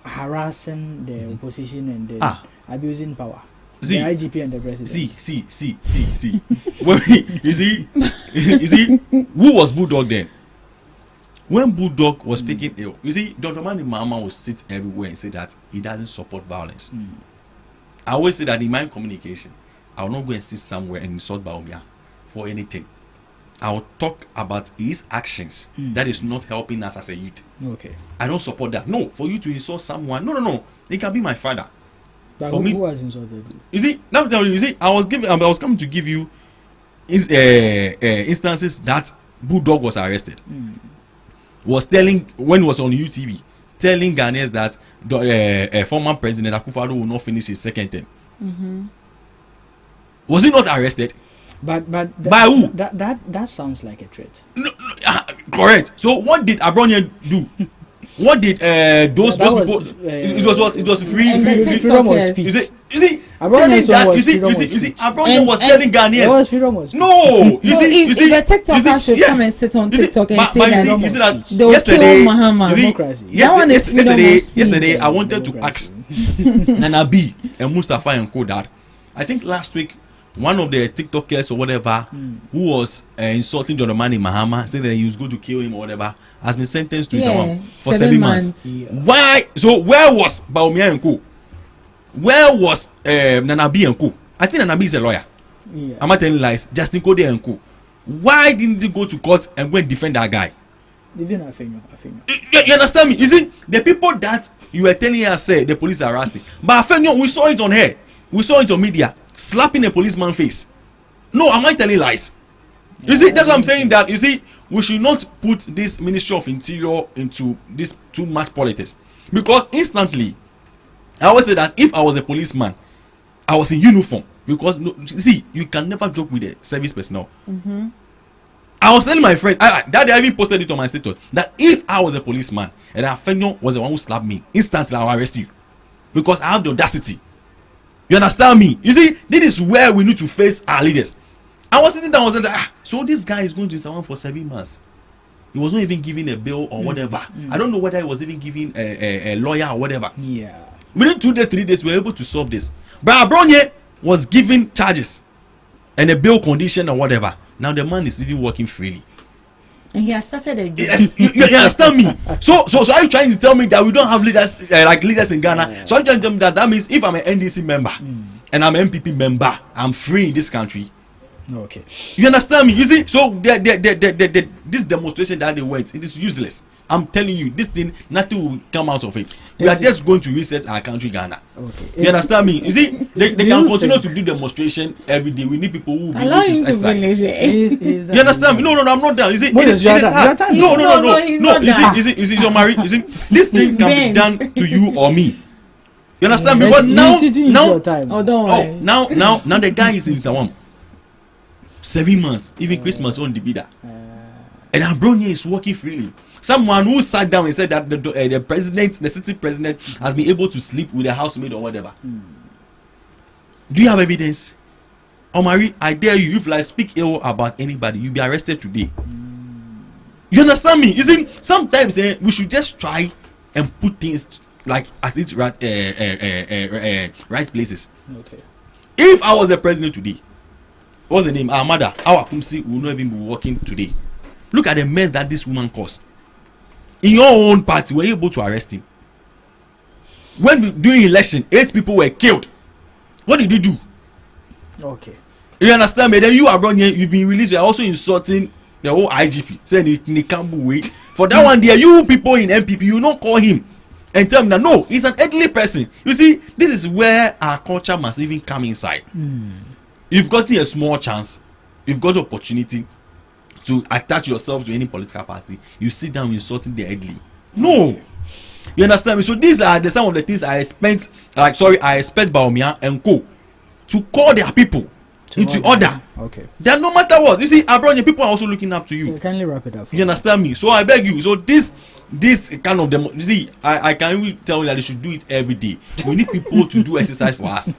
harassing the opposition and then abusing power? The IGP and the president. See. you see, who was Bulldog then? When Bulldog was speaking ill, you see, Dr. Mani Mahama will sit everywhere and say that he doesn't support violence. I always say that in my communication, I will not go and sit somewhere and insult Baumia for anything. I will talk about his actions that is not helping us as a youth. Okay. I don't support that. No, for you to insult someone, no. It can be my father. But for me, who has insulted you? You see, now you see, I was coming to give you instances that Bulldog was arrested. Was telling when he was on UTV, telling Ghanaians that former President Akufo-Addo will not finish his second term. Was he not arrested? But by who? That sounds like a threat. No, correct. So what did Abronye do? What did those people? It was free freedom of speech. You see, Abronye was telling Ghanaians. No, if a TikToker should come and sit on TikTok and say that they will kill Mahama. Yesterday, I wanted to ask Nana B and Mustafa and Kodar. I think last week, one of the TikTokers or whatever who was insulting Dr. Mani Mahama, saying that he was going to kill him or whatever, has been sentenced to someone for 7 months. Why? So where was Baumia and Co? Where was Nana B and Co? I think Nana B is a lawyer. Am I telling lies? Justin Code and Co. Why didn't they go to court and go and defend that guy? Even Afenyo. You understand me? You see, the people that you were telling us say the police are arresting, but Afenyo, we saw it on here. We saw it on media. Slapping a policeman's face. No, am I telling lies? You see, that's what I'm saying. That you see, we should not put this Ministry of Interior into this too much politics, because instantly, I always say that if I was a policeman, I was in uniform. Because see, you can never joke with the service personnel. I was telling my friends that I even posted it on my status that if I was a policeman and Afenyo was the one who slapped me, instantly I will arrest you, because I have the audacity. You understand me? You see, this is where we need to face our leaders. I was sitting down and was like, so this guy is going to someone for 7 months. He was not even given a bail or whatever. I don't know whether he was even given a lawyer or whatever. Within 2 days, 3 days, we were able to solve this. But Abronye was given charges and a bail condition or whatever. Now the man is even working freely. And he has started again. You understand me? So are you trying to tell me that we don't have leaders like leaders in Ghana? So are you trying to tell me that means if I'm an NDC member and I'm an MPP member, I'm free in this country? Okay. You understand me? You see, so this demonstration that they went, it is useless. I'm telling you, this thing, nothing will come out of it. We are just going to reset our country, Ghana. Okay. You understand me? You see, they can continue to do demonstration every day. We need people who will be able to exercise. You understand me? No, I'm not done. You see, it is hard. No. You see, you're married. You see, this thing can be done to you or me. You understand me? But now the guy is in Tawam. 7 months, even Christmas on the bidder. And Abronia is working freely. Someone who sat down and said that the president, the city president, has been able to sleep with a housemaid or whatever. Do you have evidence? Omari, I dare you, if I speak ill about anybody, you'll be arrested today. You understand me? You see, sometimes we should just try and put things like at its right places. Okay. If I was the president today, what's the name? Our mother, our Kumsi will not even be working today. Look at the mess that this woman caused. In your own party, were you able to arrest him? When during election, 8 people were killed. What did you do? Okay. You understand me? Then you are running here, you've been released, you are also insulting the whole IGP. Saying they can't wait. For that one there, you people in MPP, you don't call him and tell him that no, he's an elderly person. You see, this is where our culture must even come inside. You've gotten a small chance, you've got the opportunity to attach yourself to any political party, you sit down insulting the elderly. No. You understand me? So these are some of the things I expect Baumia and Co. to call their people into order. Okay. Then no matter what, you see, Abronia people are also looking up to you. Kindly wrap it up. You understand me? So I beg you. So this kind of you see, I can really tell you that they should do it every day. We need people to do exercise for us.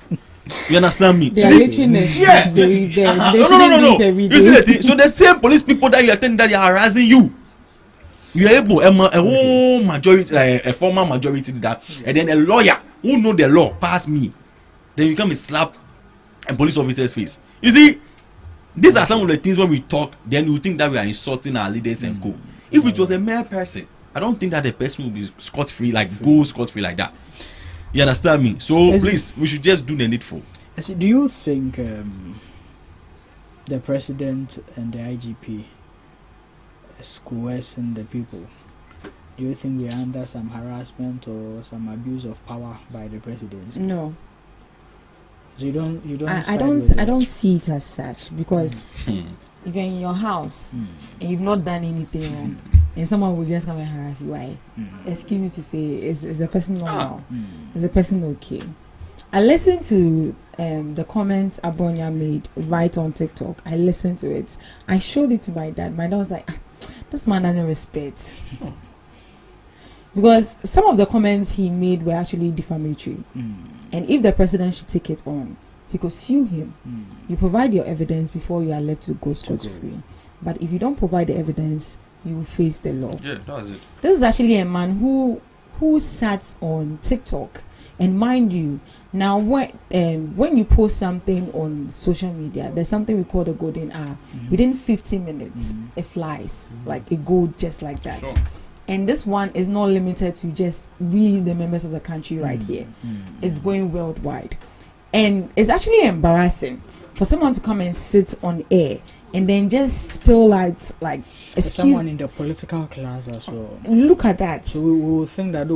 You understand me? They are yes. No. You see the thing? So the same police people that you are telling that they are harassing you. You are able a whole majority, a former majority that, and then a lawyer who know the law pass me. Then you come and slap a police officer's face. You see, these are some of the things when we talk, then you think that we are insulting our leaders and go. If it was a mere person, I don't think that the person will be scot-free, go scot-free like that. You understand me? So please, we should just do the needful. Do you think the president and the IGP is coercing the people? Do you think we are under some harassment or some abuse of power by the presidency? No. So you don't. I don't see it as such, because if you're in your house and you've not done anything wrong, and someone will just come and harass you, why? Excuse me to say, is the person normal? Is the person okay? I listened to the comments Abonya made right on TikTok. I listened to it. I showed it to my dad. My dad was like, this man doesn't respect. Because some of the comments he made were actually defamatory. And if the president should take it on, he could sue him. You provide your evidence before you are let to go scot-free. But if you don't provide the evidence, you will face the law. Yeah, that's it. This is actually a man who sat on TikTok. And mind you, now when you post something on social media, there's something we call the golden hour. Within 15 minutes, it flies. Like it goes just like that. Sure. And this one is not limited to just we, the members of the country right here. It's going worldwide. And it's actually embarrassing for someone to come and sit on air and then just spill out like someone in the political class as well. Look at that. So we will think that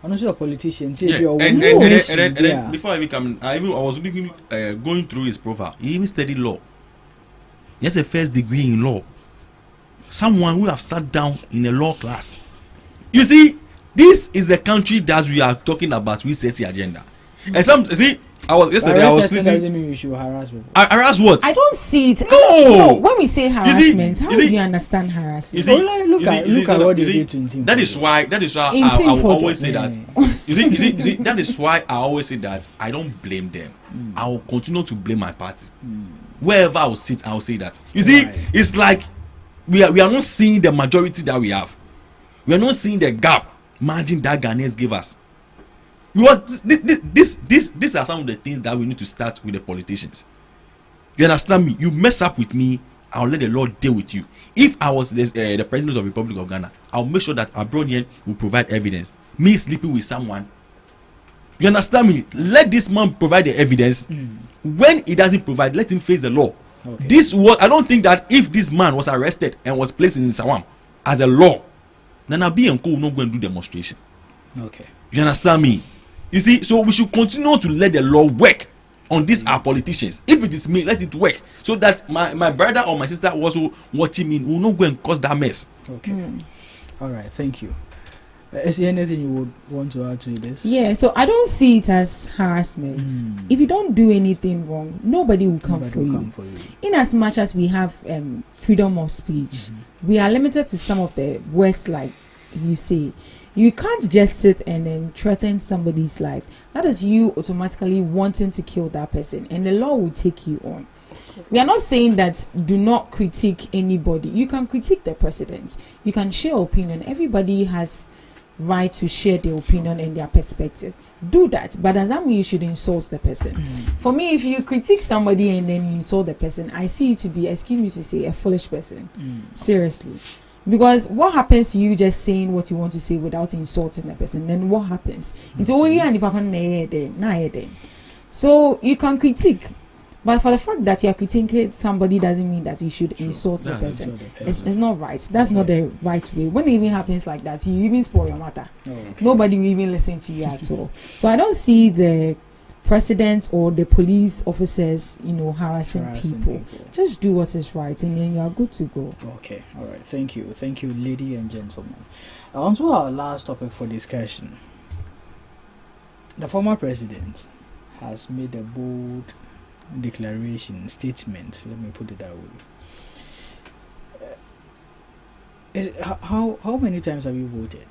honestly a politician. And before I even come, I was looking, going through his profile. He even studied law. He has a first degree in law. Someone who have sat down in a law class. You see, this is the country that we are talking about. We set the agenda. And I was listening. Doesn't mean you should harass people. Harass what? I don't see it. No. When we say harassment, how do you understand harassment? Look at what they did to Intim. That is why I always say that. You see, that is why I always say that I don't blame them. I will continue to blame my party. Wherever I will sit, I will say that. You see, it's like we are not seeing the majority that we have. We are not seeing the gap margin that Ghanaians give us. These are some of the things that we need to start with the politicians. You understand me? You mess up with me, I'll let the Lord deal with you. If I was the president of the Republic of Ghana, I'll make sure that Abronian will provide evidence. Me sleeping with someone. You understand me? Let this man provide the evidence. When he doesn't provide, let him face the law. Okay. I don't think that if this man was arrested and was placed in Sawam as a law, then Abi and Co will not go and do demonstration. Okay. You understand me? You see, so we should continue to let the law work on these our politicians. If it is me, let it work. So that my brother or my sister also watching me will not go and cause that mess. Okay. All right, thank you. Is there anything you would want to add to this? Yeah, so I don't see it as harassment. If you don't do anything wrong, nobody will come for you. In as much as we have freedom of speech, we are limited to some of the words, like you say. You can't just sit and then threaten somebody's life. That is you automatically wanting to kill that person, and the law will take you on. We are not saying that do not critique anybody. You can critique the president. You can share opinion. Everybody has right to share their opinion and their perspective. Do that, but does that mean you should insult the person? For me, if you critique somebody and then you insult the person, I see you to be, excuse me to say, a foolish person. Seriously. Because what happens to you just saying what you want to say without insulting the person? Then what happens? It's so you can critique, but for the fact that you are critiquing somebody doesn't mean that you should insult the person. It's not right. That's not the right way. When it even happens like that, you even spoil your matter. Nobody will even listen to you at all. So I don't see the president or the police officers, harassing people. Just do what is right, and then you are good to go. Okay, all right. Thank you, lady and gentlemen. On to our last topic for discussion. The former president has made a bold statement. Let me put it that way. How many times have you voted?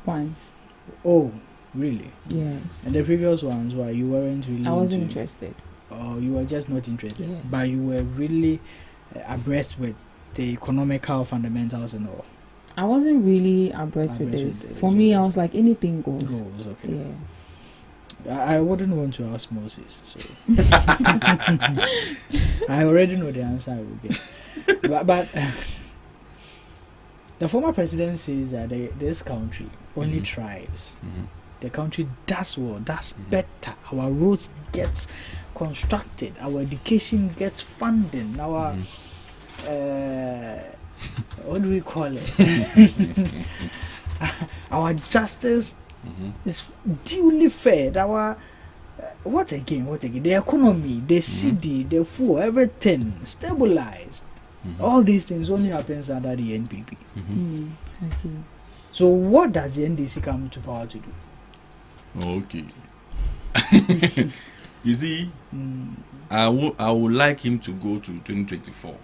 Once. Oh, really? Yes. And the previous ones, why you weren't really? I wasn't interested. Oh, you were just not interested. Yes. But you were really abreast with the economical fundamentals and all. I wasn't really abreast with this. For me, I was like, anything goes. Okay. Yeah. I wouldn't want to ask Moses, so I already know the answer I will get. But the former president says that this country only thrives. The country does well, does better. Our roads get constructed, our education gets funding, our what do we call it? Our justice is duly fed. Our what again? The economy, the city, the food, everything stabilized. All these things only happens under the NPP. I see. So what does the NDC come to power to do? Okay. You see, I would like him to go to 2024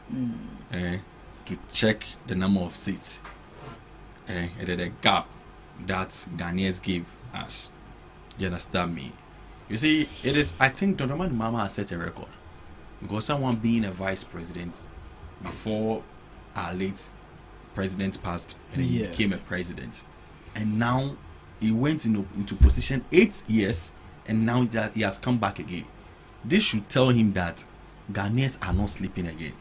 to check the number of seats and the gap that Ghanaians gave us. You understand me? You see, it is, I think Dr. Mama has set a record, because someone being a vice president before our late president passed, and then he became a president, and now he went into position 8 years, and now that he has come back again. This should tell him that Ghanaians are not sleeping again.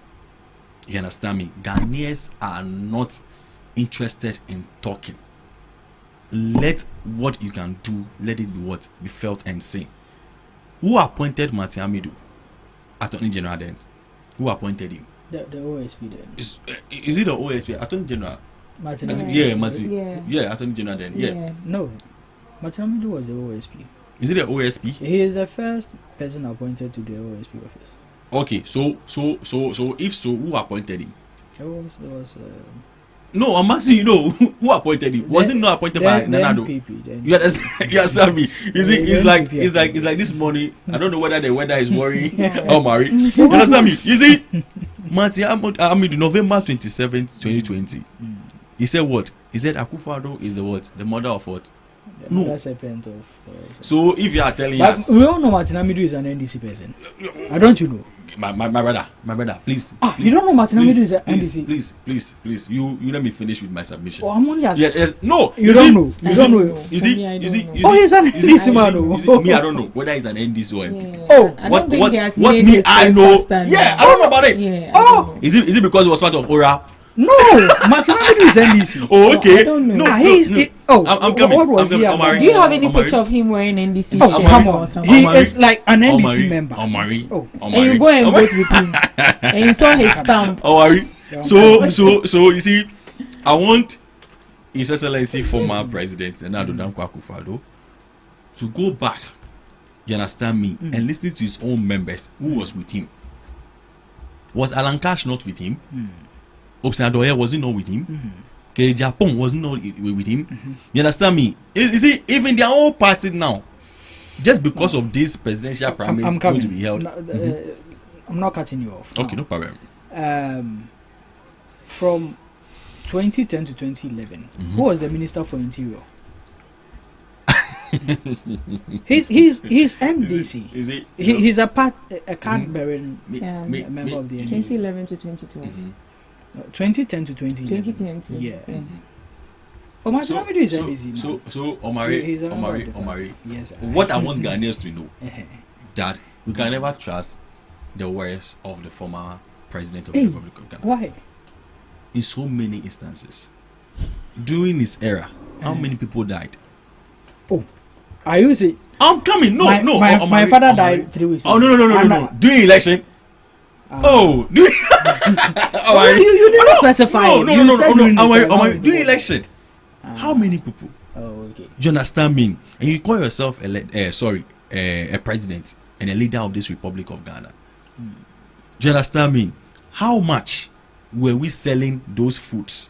You understand me? Ghanaians are not interested in talking. Let what you can do, let it be felt and seen. Who appointed Martin Amidu, Attorney General then? Who appointed him? The OSP then. Is it the OSP? Attorney General? Martin. Yeah, Attorney General then. Yeah. No, Martin Amidu was the OSP. Is it the OSP? He is the first person appointed to the OSP office. Okay, so if so, who appointed him? It was no, I'm asking you, who appointed him? Was it not appointed by Nanado? You understand me? You see, it's like this morning. I don't know whether the weather is worrying or Mary. You understand me? You see, Martin Amidu, November 27th, 2020. He said what? He said Akufo-Addo is the what? The mother of what? No. Serpent of. So if you are telling us, we all know Martin Amidu is an NDC person. Don't you know? My brother, please. You don't know Martin Amidu is an NDC. Please. You let me finish with my submission. Oh, I'm only asking. No, you don't know. You don't know. You see. Oh, he's an NDC man. Me, I don't know whether he's an NDC or MP. Oh, what me I know. Yeah, I don't know about it. Oh, is it because he was part of ORA? No, Martin Amidu is NDC. Oh, okay. I don't know. No. I'm coming. What was he? Do you have any picture of him wearing NDC shirt? Come on. He is like an NDC member. And you go and vote with him. And you saw his stamp. So you see, I want His Excellency former President Nana Akufo-Addo to go back, you understand me, and listen to his own members who was with him. Was Alan Cash not with him? Obsinadoye, was he not with him? Japan was not with him. You understand me? You see, even their own party now, just because of this presidential primaries going to be held. I'm not cutting you off. Okay, no problem. From 2010 to 2011, who was the Minister for Interior? he's MDC. Is he? He's a card bearing member of the NDC. 2011 to 2012. 2010 to 2011. 2010. Yeah. Omar Shamamidu is NDC now. So Omari. Yes. What I want Ghanaians to know that we can never trust the words of the former president of the Republic of Ghana. Why? In so many instances, during his era, how many people died? Oh, are you saying? I'm coming. My father died 3 weeks ago. Oh no! During election. You didn't specify. No. During election, how many people? Oh, okay. You understand me? And you call yourself a president and a leader of this Republic of Ghana. Do you understand me? How much were we selling those foods?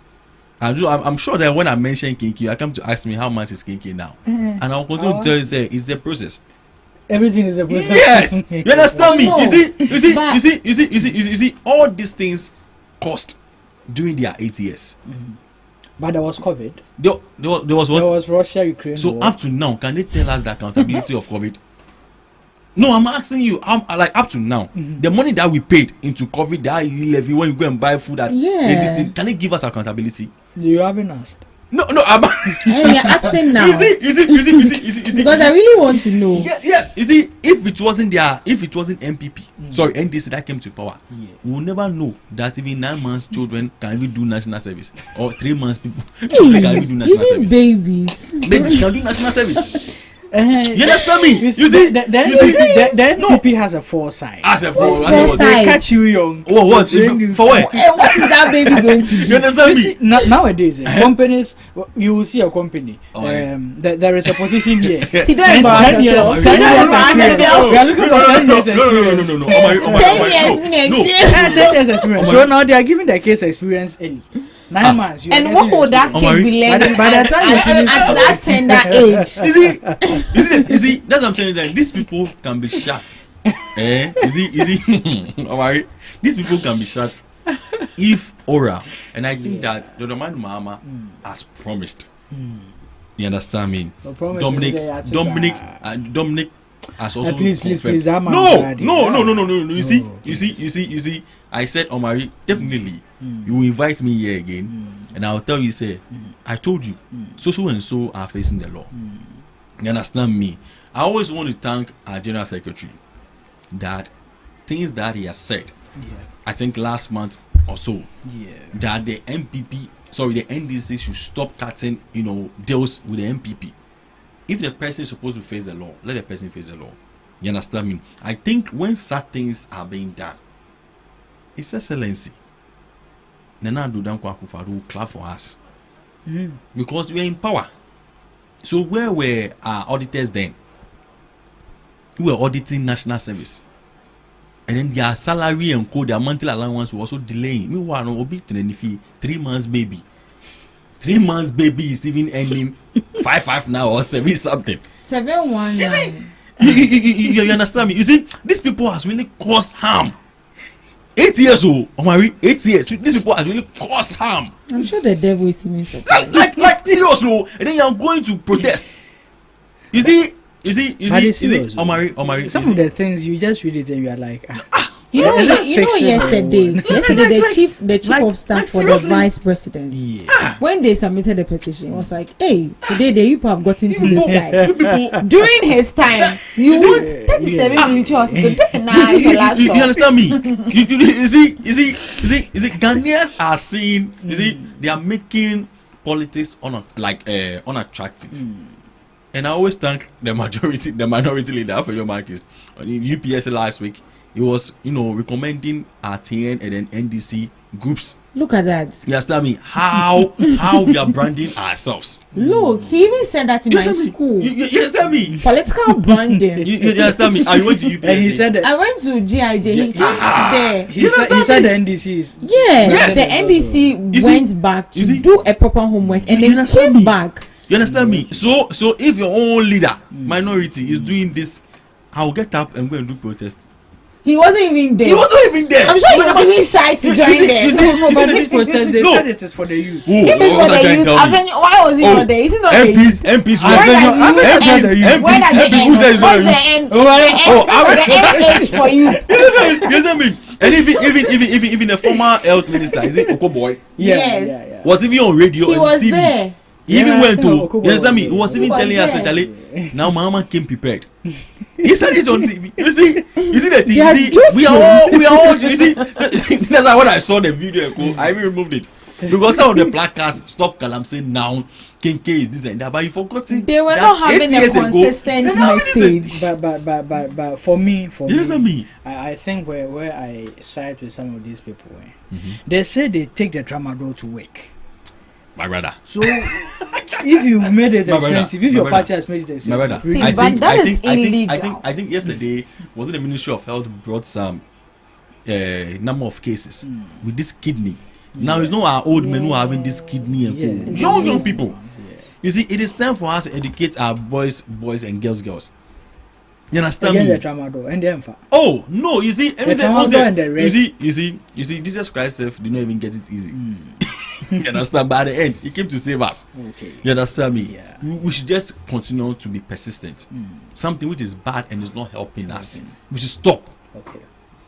I'm sure that when I mention kinky, I come to ask me how much is kinky now, and I'll continue to tell you, say, it's the process. Everything is a process. Yes, you understand me? You see, all these things cost during their 8 years. But there was COVID. There was what? There was Russia, Ukraine. So war. Up to now, can they tell us the accountability of COVID? No, I'm asking you. Like up to now, the money that we paid into COVID, that you levy when you go and buy food at this thing, can they give us accountability? You haven't asked. No, you're asking now. You see. Because I really want to know. Yes. You see, if it wasn't MPP, sorry, NDC that came to power, we'll never know that even 9 months children can even do national service, or 3 months people children can even do national service. Babies can do national service. You understand me? You see, the NPP has a foresight. They catch you young. What? For what? What is that baby going to do? You understand me? See, nowadays, companies, you will see a company. There is a position here. See, don't embarrass yourself. We are looking for 10 years experience. No. 10 years experience. So now they are giving their case experience early. 9 months. And what would that kid be learning by the time at that tender age? You see, that's what I'm saying. That these people can be shot. You see, alright. These people can be shot if oral. And I think that the man Mahama has promised. You understand me? Dominic has also please. No. You see. I said, Omari, definitely you will invite me here again, and I'll tell you, say, I told you, so and so are facing the law. You understand me? I always want to thank our General Secretary that things that he has said. I think last month or so, that the NDC should stop cutting, deals with the MPP. If the person is supposed to face the law, let the person face the law. You understand me? I think when such things are being done, His Excellency Nana Addo Dankwa Akufo-Addo will clap for us. Because we are in power. So where were our auditors then? We were auditing national service. And then their salary and their monthly allowance were also delaying. Meanwhile, no, 3 months baby. 3 months baby is even ending 5 now or 7 something. 719. You understand me? You see, these people has really caused harm. 8 years old, Omari, 8 years. These people has really caused harm. I'm sure the devil is in surprise. Like seriously, and then you are going to protest. You see, Omari. Some of the things you just read it and you are like, You know yesterday the chief of staff for the vice president, when they submitted the petition, was like, hey, today the people have gotten to this side. During his time, you want 37 military hospitals. You understand me? You see, Ghanaians are seeing, they are making politics unattractive. And I always thank the minority leader for your markets. In UPS last week, he was, recommending RTN and then NDC groups. Look at that. You understand me? How we are branding ourselves. Look, he even said that in my school. You understand me? Political branding. You understand me? I went to UPSC. And he said that. I went to GIJ. There. He said the NDCs. Yeah, Yes. the NDC went back to do a proper homework and then came back. You understand me? So if your own leader, minority, is doing this, I'll get up and go and do protest. He wasn't even there. He wasn't even there. I'm sure he was even shy to join them. No, but this protest, they said it is for the youth. If it's for the youth, why was he not there? Is it not the youth? MPs, who said it's not the end? The end for you. You understand me? And even the former health minister, is it Oko Boy? Yes. Was even on radio and TV. He was there. He even went to, you understand me? He was even telling us actually, now Mama came prepared. He said it on TV. You see the thing. We are all. You see, that's why when I saw the video, I even removed it because some of the placards stop Galamsey now. Kinke is this and that, but you forgot it. They were not having a consistent message. But for me, you understand me? I think where I side with some of these people, they say they take the tramadol to work. My brother. So if you made it expensive, if your party has made it expensive, my brother. See, I think yesterday wasn't the Ministry of Health brought some number of cases with this kidney. Now it's not our old men who are having this kidney and young people. You see, it is time for us to educate our boys and girls. You understand me? Oh no! You see, you see, Jesus Christ did not even get it easy. You understand? But at the end, he came to save us. Okay. You understand me? Yeah. We should just continue to be persistent. Something which is bad and is not helping us, we should stop. Okay.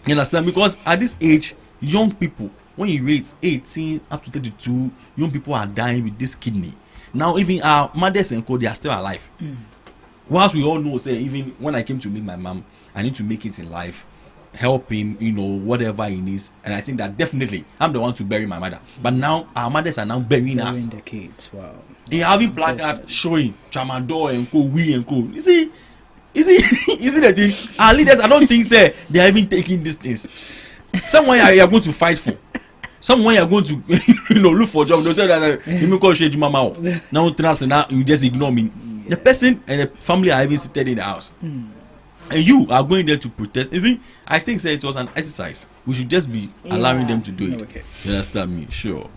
You understand? Because at this age, young people, when you rate 18 up to 32, young people are dying with this kidney. Now, even our mothers and co, they are still alive. Whilst we all know, say, even when I came to meet my mom, I need to make it in life, help him, whatever he needs. And I think that definitely I'm the one to bury my mother. But now our mothers are now burying us. the kids. Wow. They having placard showing Chamando and co, we and co. You see the thing? Our leaders, I don't think say they are even taking these things. Someone you are going to fight for. Someone you are going to look for a job. They'll tell that you call shade mama. Now you just ignore me. The person and the family are even seated in the house. And you are going there to protest. You see, I think it was an exercise. We should just be allowing them to do it. Okay. You understand me? Sure.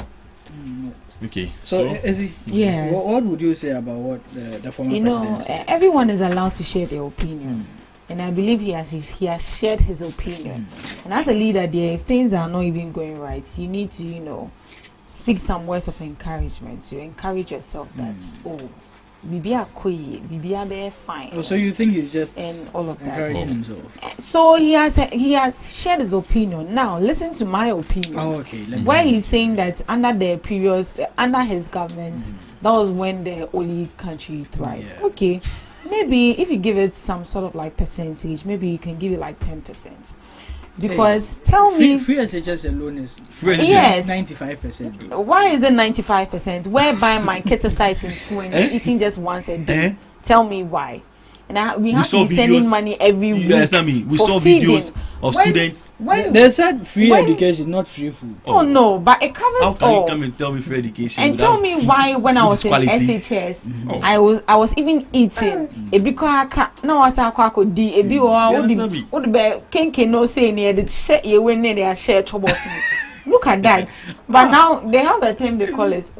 Okay. So Izzy, yes. What would you say about what the former president said? Everyone is allowed to share their opinion. And I believe he has shared his opinion. And as a leader there, if things are not even going right, you need to, speak some words of encouragement to encourage yourself that, Bibi fine. Oh, so you think he's just and all of that encouraging himself? So he has shared his opinion. Now listen to my opinion. Oh, okay. Where he's saying that under his government, that was when the only country thrived. Yeah. Okay, maybe if you give it some sort of like percentage, maybe you can give it like 10%. Because tell me, free SHS alone is 95%. Why is it 95%? Whereby my kid sister is in school and is eating just once a day. Tell me why. And we have to be sending money every week. You understand me? We saw videos of students. They said free education, not free food. Oh no, but it covers all. How can you come and tell me free education? And tell me why when I was in SHS, I was even eating. Ebi no wasa kwako di ebi o be kenke no say near the share you when they share trouble. Look at that. But now they have a term they call it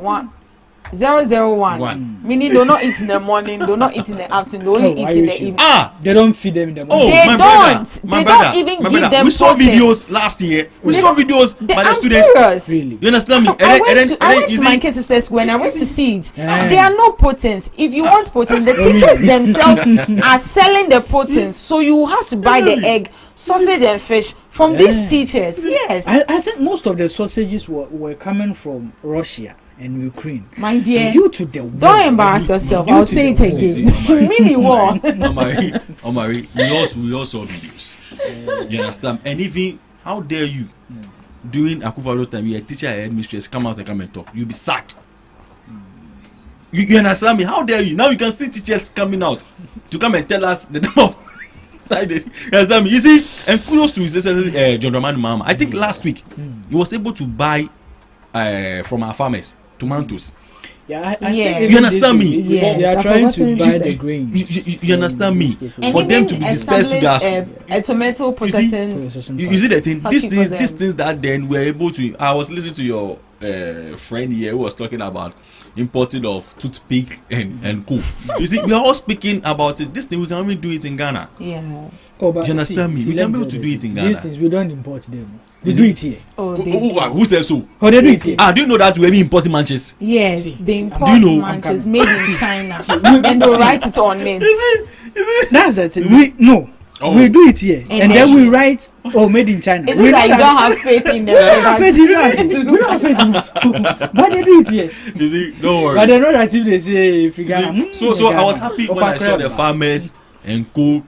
001. Meaning do not eat in the morning, do not eat in the afternoon, they only eat in the evening. They don't feed them in the morning. They don't even give them. We saw videos last year. We saw videos by the students. Serious. Really? You understand me? I went to my kid's sister's school and I went to see it. They are not proteins. If you want protein, the teachers themselves are selling the proteins. So you have to buy the egg, sausage and fish from these teachers. Yes. I think most of the sausages were coming from Russia and Ukraine. My dear, due to the war. Don't embarrass yourself. I'll say it again. Mini war. Omari, we also saw videos. You understand? And even, how dare you, during Akufo-Addo time, you're a teacher and headmistress, come out and come and talk. You'll be sacked. You understand me? How dare you? Now you can see teachers coming out to come and tell us the number of You understand me? You see, and kudos to his John Dramani Mahama. I think last week he was able to buy from our farmers tomatoes. Yeah, you understand me? Yeah, they are trying to buy the grains. You understand me? And for them to be dispersed to their a tomato processing. You see the thing. These things that then we're able to. I was listening to your friend here who was talking about importing of toothpick and cool. You see, we are all speaking about it. This thing we can only do it in Ghana. Yeah. Oh, but you understand me? We can be able to do it in Ghana. These things we don't import them. We do it here. Who says so? Oh, they do it here. Do you know that we have import matches? Yes, they import matches made in China, and they write it on it. That's the thing. We do it here, and then we write, made in China. Is it that you don't have faith in them? We don't have faith in it. But they do it here. You see, don't worry. But they know that if they say, if you Ghana, so I was happy when I saw the farmers and co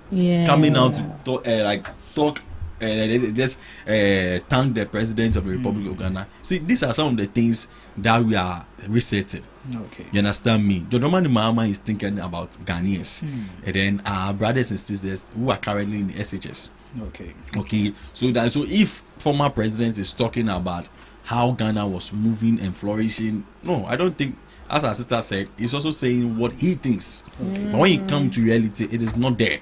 coming out to talk. Just thank the president of the Republic of Ghana. See, these are some of the things that we are resetting. Okay. You understand me? John Dramani Mahama is thinking about Ghanaians, and then our brothers and sisters who are currently in the SHS. Okay. So if former president is talking about how Ghana was moving and flourishing, no, I don't think. As our sister said, he's also saying what he thinks. But when you come to reality, it is not there.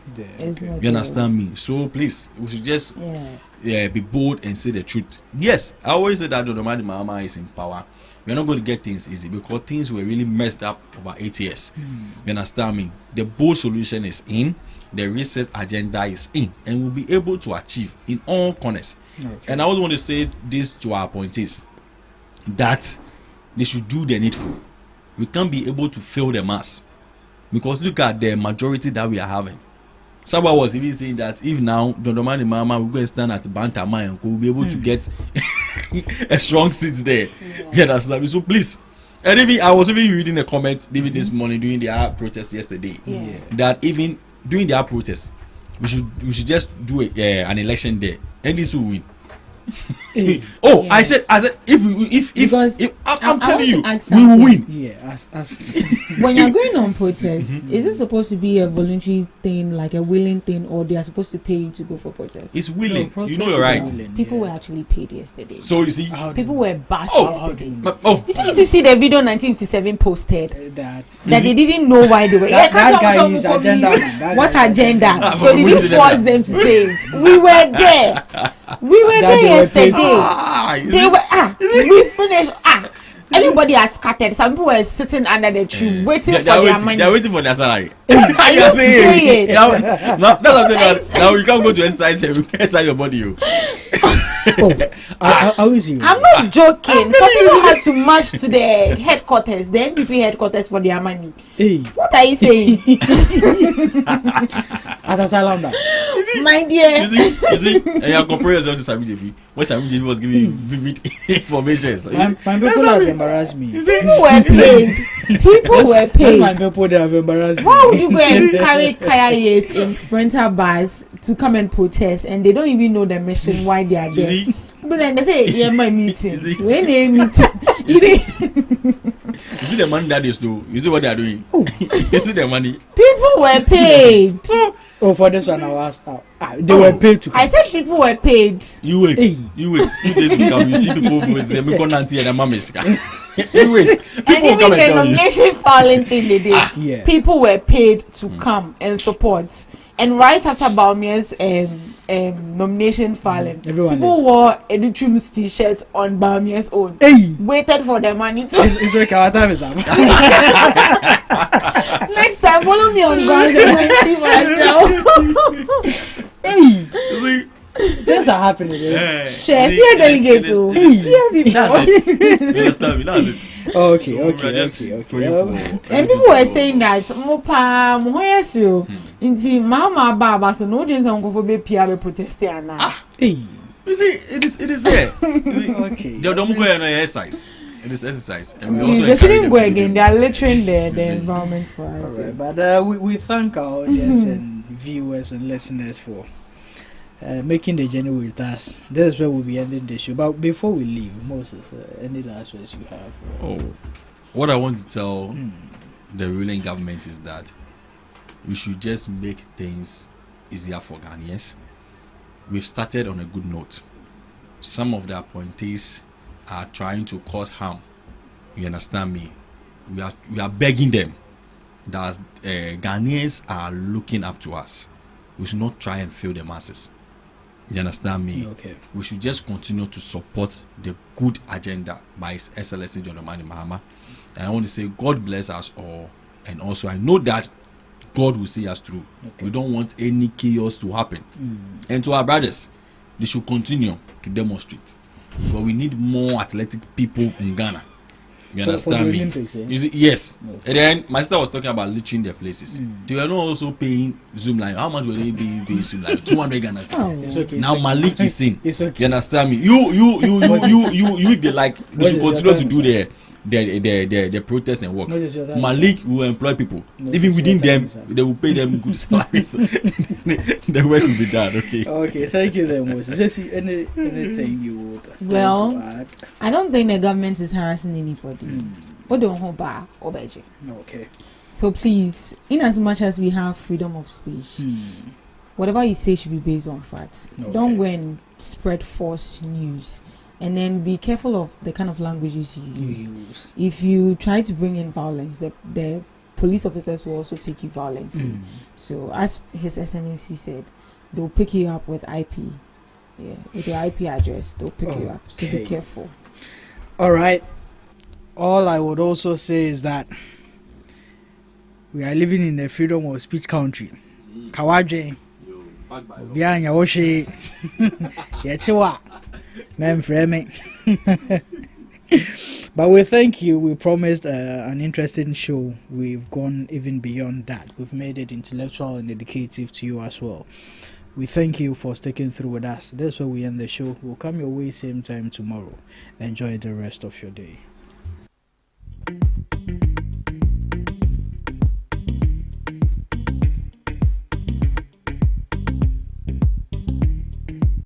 You understand me? So please, we should just be bold and say the truth. Yes, I always say that John Dramani Mahama is in power. We're not going to get things easy because things were really messed up over 8 years. You understand me? The bold solution is in, the reset agenda is in, and we'll be able to achieve in all corners. And I always want to say this to our appointees, that they should do the needful. We can't be able to fill the mass because look at the majority that we are having. Someone was even saying that if now John Dramani Mahama will go and stand at Bantama and we'll be able to get a strong seat there. You understand me? So please, and even I was even reading a comment even this morning during their protest yesterday that even during their protest we should just do an election there and this will win. I said if I'm telling you we will win. When you're going on protest, is it supposed to be a voluntary thing, like a willing thing, or they are supposed to pay you to go for protest? It's willing. You know you're right. People were actually paid yesterday. So you see, people were bashed yesterday. You need to see the video 1957 posted that they didn't know why they were. That guy is agenda man. What's agenda? So they didn't force them to say it. We were there. We were there yesterday. They were we finished. Everybody has scattered. Some people were sitting under the tree waiting for their money. They are waiting for their salary. I just say it. Now you can't go to exercise and exercise your body. I'm not joking. Some people had to march to the headquarters, the NPP headquarters for their money. What are you saying? As a salam, my dear. You see, and you are comparing yourself to Sami JV. When Sami JV was giving vivid information. My people has embarrassed me. People were paid. People were paid. My people they have embarrassed me. Why would you go and carry kayaks in sprinter bars to come and protest, and they don't even know the mission why they are there? But then they say, "Yeah, my meeting." When they meet, you see the money that is do. You see what they are doing. You see the money. People were paid. For this one, I was they were paid to come. I said people were paid. You wait. 2 days will come. You see people with them. You can't see the mamish. You wait. And even the nomination filing thing they did, people were paid to come and support. And right after Baumia's nomination filing, people wore Edutrim's t-shirts on Baumia's own. Waited for their money to. It's okay. Our time is up. Next time, follow me on Guns and see myself. Things are happening. Chef, you're delegate too. You understand me? That's it. Okay. And people were saying that Mopa Mohesu into Mama Baba, so no days on go be PR protesting now. You see, it is there. Okay. They don't go and exercise. It is exercise, and we also they shouldn't go again. They are littering the environment for us. Right, but we thank our audience and viewers and listeners for making the journey with us. That's where we'll be ending the show. But before we leave, Moses, any last words you have? What I want to tell the ruling government is that we should just make things easier for Ghanaians. We've started on a good note. Some of the appointees are trying to cause harm. You understand me? We are begging them that Ghanaians are looking up to us. We should not try and fail the masses. You understand me? Okay. We should just continue to support the good agenda by His Excellency John Dramani Mahama. And I want to say God bless us all. And also I know that God will see us through. Okay. We don't want any chaos to happen. And to our brothers, they should continue to demonstrate. But we need more athletic people in Ghana. You understand me? Olympics, eh? Yes. Okay. And then my sister was talking about leeching their places. They were not also paying Zoom line. How much were they paying Zoom line? 200 Ghana. It's okay. Now Malik is in. It's okay. You understand me? You if they like, they should continue to do the protest and work. Malik will employ people. Even within them, they will pay them good salaries. The work will be done. Okay. Okay. Thank you, then, Moses. Anything you would Well, want to add? I don't think the government is harassing anybody. Okay. So please, in as much as we have freedom of speech, whatever you say should be based on facts. Okay. Don't go and spread false news. And then be careful of the kind of languages you use. If you try to bring in violence, the police officers will also take you violently. So as His Excellency said, they'll pick you up with IP. Yeah, with your IP address, they'll pick you up. So be careful. All right. All I would also say is that we are living in a freedom of speech country. Kawaje. Bianya Oshe. Yachiwa. But we thank you. We promised an interesting show. We've gone even beyond that. We've made it intellectual and educative to you as well. We thank you for sticking through with us. That's where we end the show. We'll come your way same time tomorrow. Enjoy the rest of your day.